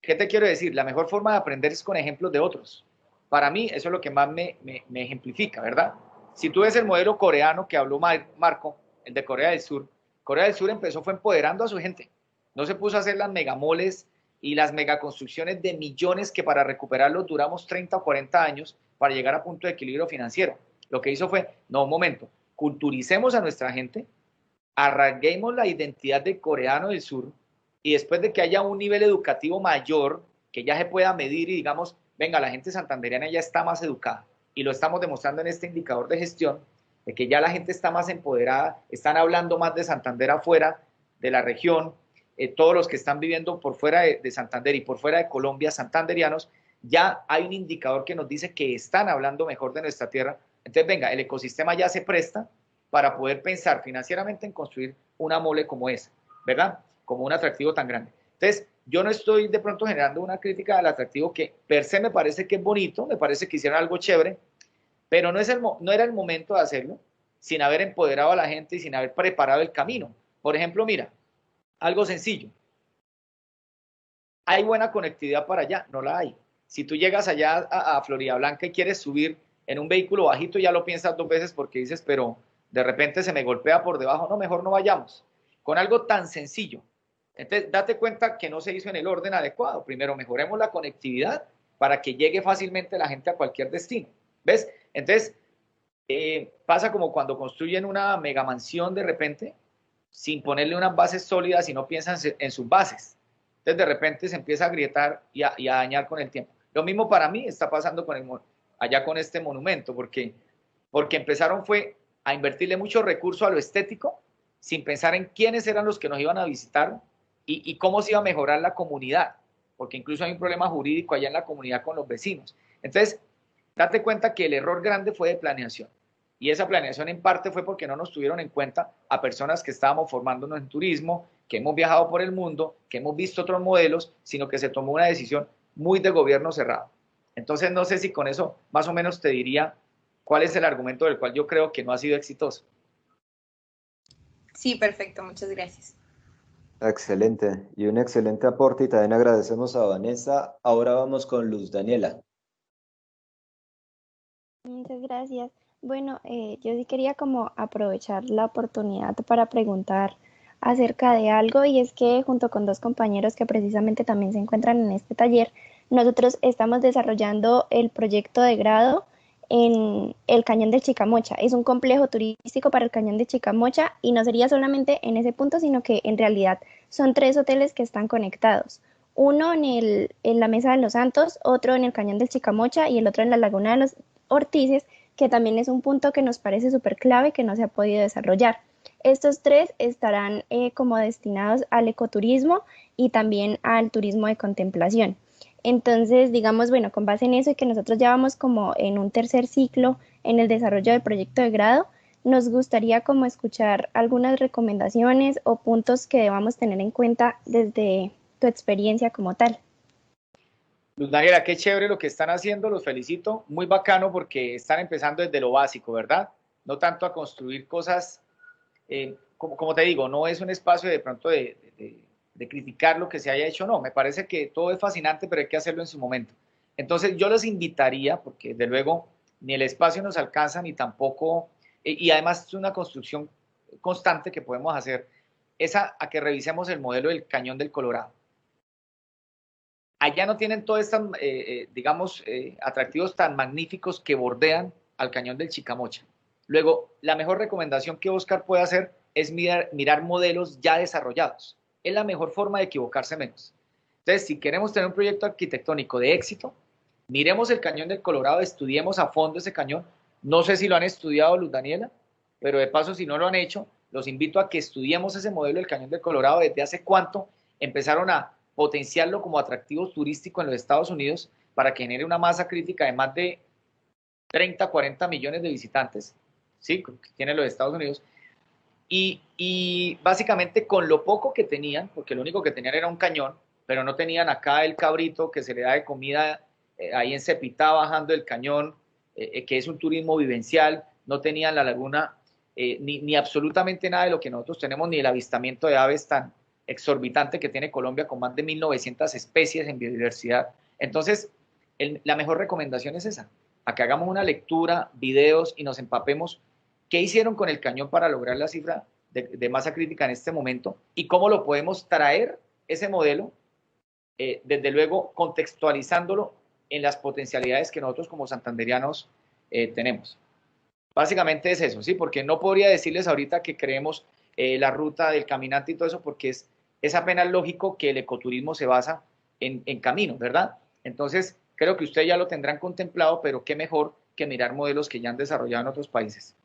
¿Qué te quiero decir? La mejor forma de aprender es con ejemplos de otros. Para mí, eso es lo que más me ejemplifica, ¿verdad? Si tú ves el modelo coreano que habló Marco, el de Corea del Sur empezó fue empoderando a su gente. No se puso a hacer las megamoles y las megaconstrucciones de millones que para recuperarlos duramos 30 o 40 años para llegar a punto de equilibrio financiero. Lo que hizo fue, no, un momento, culturicemos a nuestra gente, arraiguemos la identidad del coreano del sur y después de que haya un nivel educativo mayor, que ya se pueda medir y digamos, venga, la gente santandereana ya está más educada y lo estamos demostrando en este indicador de gestión, de que ya la gente está más empoderada, están hablando más de Santander afuera de la región, todos los que están viviendo por fuera de Santander y por fuera de Colombia, santanderianos, ya hay un indicador que nos dice que están hablando mejor de nuestra tierra. Entonces, venga, el ecosistema ya se presta para poder pensar financieramente en construir una mole como esa, ¿verdad? Como un atractivo tan grande. Entonces, yo no estoy de pronto generando una crítica al atractivo que per se me parece que es bonito, me parece que hicieron algo chévere, pero no era el momento de hacerlo sin haber empoderado a la gente y sin haber preparado el camino. Por ejemplo, mira, algo sencillo. ¿Hay buena conectividad para allá? No la hay. Si tú llegas allá a Florida Blanca y quieres subir en un vehículo bajito, ya lo piensas dos veces porque dices, pero de repente se me golpea por debajo. No, mejor no vayamos. Con algo tan sencillo. Entonces, date cuenta que no se hizo en el orden adecuado. Primero, mejoremos la conectividad para que llegue fácilmente la gente a cualquier destino. ¿Ves? Entonces, pasa como cuando construyen una megamansión de repente, sin ponerle unas bases sólidas y no piensan en sus bases. Entonces, de repente se empieza a agrietar y a dañar con el tiempo. Lo mismo para mí está pasando allá con este monumento, porque empezaron fue a invertirle mucho recurso a lo estético, sin pensar en quiénes eran los que nos iban a visitar y cómo se iba a mejorar la comunidad, porque incluso hay un problema jurídico allá en la comunidad con los vecinos. Entonces, date cuenta que el error grande fue de planeación. Y esa planeación en parte fue porque no nos tuvieron en cuenta a personas que estábamos formándonos en turismo, que hemos viajado por el mundo, que hemos visto otros modelos, sino que se tomó una decisión muy de gobierno cerrado. Entonces, no sé si con eso más o menos te diría cuál es el argumento del cual yo creo que no ha sido exitoso. Sí, perfecto, muchas gracias. Excelente, y un excelente aporte, y también agradecemos a Vanessa. Ahora vamos con Luz Daniela. Muchas gracias. Bueno, yo sí quería como aprovechar la oportunidad para preguntar acerca de algo, y es que junto con dos compañeros que precisamente también se encuentran en este taller, nosotros estamos desarrollando el proyecto de grado en el Cañón de Chicamocha. Es un complejo turístico para el Cañón de Chicamocha y no sería solamente en ese punto, sino que en realidad son 3 hoteles que están conectados. Uno en la Mesa de los Santos, otro en el Cañón del Chicamocha y el otro en la Laguna de los Ortices, que también es un punto que nos parece súper clave que no se ha podido desarrollar. Estos 3 estarán como destinados al ecoturismo y también al turismo de contemplación. Entonces, digamos, bueno, con base en eso y que nosotros ya vamos como en un tercer ciclo en el desarrollo del proyecto de grado, nos gustaría como escuchar algunas recomendaciones o puntos que debamos tener en cuenta desde tu experiencia como tal. Luz Daniela, qué chévere lo que están haciendo, los felicito, muy bacano porque están empezando desde lo básico, ¿verdad? No tanto a construir cosas, como te digo, no es un espacio de pronto de criticar lo que se haya hecho, no, me parece que todo es fascinante, pero hay que hacerlo en su momento. Entonces yo los invitaría, porque desde luego ni el espacio nos alcanza, ni tampoco, y además es una construcción constante que podemos hacer, es a que revisemos el modelo del Cañón del Colorado. Allá no tienen todos estos, digamos, atractivos tan magníficos que bordean al Cañón del Chicamocha. Luego, la mejor recomendación que Oscar puede hacer es mirar modelos ya desarrollados. Es la mejor forma de equivocarse menos. Entonces, si queremos tener un proyecto arquitectónico de éxito, miremos el Cañón del Colorado, estudiemos a fondo ese cañón. No sé si lo han estudiado, Luz Daniela, pero de paso, si no lo han hecho, los invito a que estudiemos ese modelo del Cañón del Colorado, desde hace cuánto empezaron a potenciarlo como atractivo turístico en los Estados Unidos para que genere una masa crítica de más de 30, 40 millones de visitantes, ¿sí? Que tienen los Estados Unidos. Y básicamente con lo poco que tenían, porque lo único que tenían era un cañón, pero no tenían acá el cabrito que se le da de comida ahí en Cepitá bajando el cañón, que es un turismo vivencial, no tenían la laguna, ni absolutamente nada de lo que nosotros tenemos, ni el avistamiento de aves tan exorbitante que tiene Colombia con más de 1.900 especies en biodiversidad. Entonces, la mejor recomendación es esa, a que hagamos una lectura, videos y nos empapemos qué hicieron con el cañón para lograr la cifra de masa crítica en este momento y cómo lo podemos traer ese modelo, desde luego contextualizándolo en las potencialidades que nosotros como santanderianos tenemos. Básicamente es eso, ¿sí? Porque no podría decirles ahorita que creemos la ruta del caminante y todo eso, porque es apenas lógico que el ecoturismo se basa en caminos, ¿verdad? Entonces, creo que ustedes ya lo tendrán contemplado, pero qué mejor que mirar modelos que ya han desarrollado en otros países.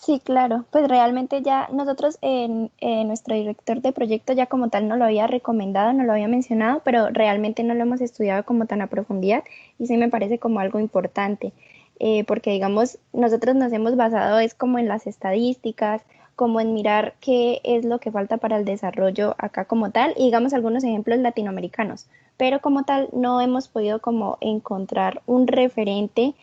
Sí, claro, pues realmente ya nosotros, nuestro director de proyecto ya como tal no lo había recomendado, no lo había mencionado, pero realmente no lo hemos estudiado como tan a profundidad y sí me parece como algo importante, porque digamos, nosotros nos hemos basado es como en las estadísticas, como en mirar qué es lo que falta para el desarrollo acá como tal, y digamos algunos ejemplos latinoamericanos, pero como tal no hemos podido como encontrar un referente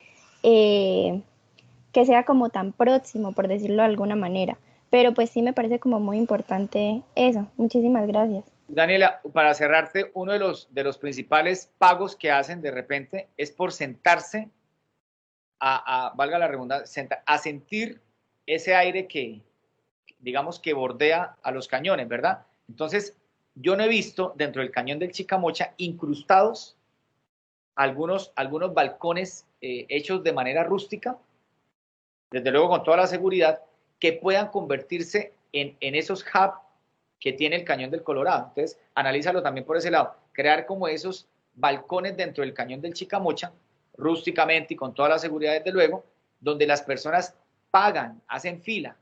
que sea como tan próximo, por decirlo de alguna manera. Pero pues sí me parece como muy importante eso. Muchísimas gracias. Daniela, para cerrarte, uno de los principales pagos que hacen de repente es por sentarse valga la redundancia, a sentir ese aire que, digamos, que bordea a los cañones, ¿verdad? Entonces, yo no he visto dentro del cañón del Chicamocha incrustados algunos balcones hechos de manera rústica, desde luego con toda la seguridad, que puedan convertirse en esos hubs que tiene el Cañón del Colorado. Entonces, analízalo también por ese lado. Crear como esos balcones dentro del Cañón del Chicamocha, rústicamente y con toda la seguridad, desde luego, donde las personas pagan, hacen fila,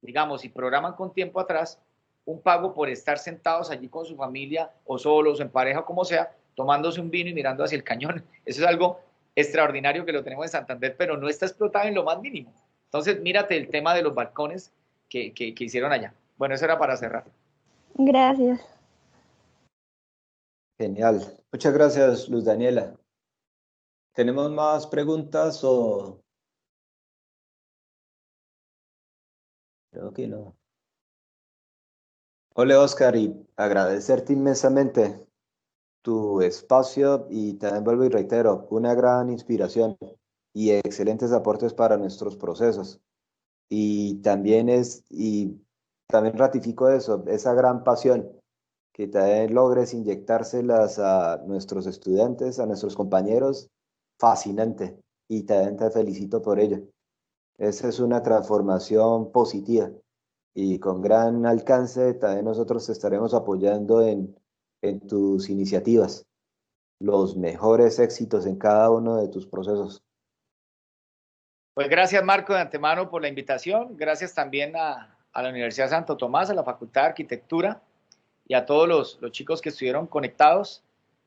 digamos, y programan con tiempo atrás un pago por estar sentados allí con su familia, o solos, o en pareja, o como sea, tomándose un vino y mirando hacia el cañón. Eso es algo extraordinario que lo tenemos en Santander, pero no está explotado en lo más mínimo. Entonces, mírate el tema de los balcones que hicieron allá. Bueno, eso era para cerrar. Gracias. Genial. Muchas gracias, Luz Daniela. ¿Tenemos más preguntas o...? Creo que no. Hola, Oscar, y agradecerte inmensamente tu espacio y también vuelvo y reitero, una gran inspiración y excelentes aportes para nuestros procesos. Y también también ratifico eso, esa gran pasión que también logres inyectárselas a nuestros estudiantes, a nuestros compañeros, fascinante. Y también te felicito por ello. Esa es una transformación positiva y con gran alcance. También nosotros te estaremos apoyando en tus iniciativas. Los mejores éxitos en cada uno de tus procesos. Pues gracias, Marco, de antemano por la invitación. Gracias también a la Universidad Santo Tomás, a la Facultad de Arquitectura y a todos los chicos que estuvieron conectados.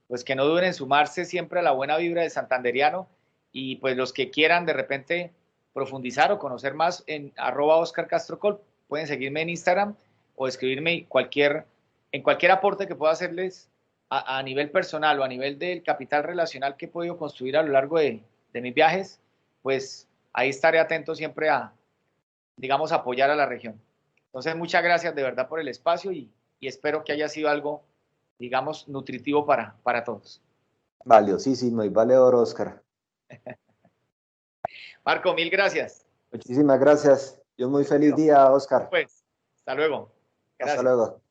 Pues que no duden en sumarse siempre a la buena vibra de Santanderiano, y pues los que quieran de repente profundizar o conocer más en @OscarCastroCol, pueden seguirme en Instagram o escribirme en cualquier aporte que pueda hacerles a nivel personal o a nivel del capital relacional que he podido construir a lo largo de mis viajes. Pues ahí estaré atento siempre a, digamos, apoyar a la región. Entonces, muchas gracias de verdad por el espacio y espero que haya sido algo, digamos, nutritivo para todos. Valiosísimo y valedor, Oscar. Marco, mil gracias. Muchísimas gracias. Yo muy feliz día, Oscar. Pues, hasta luego. Gracias. Hasta luego.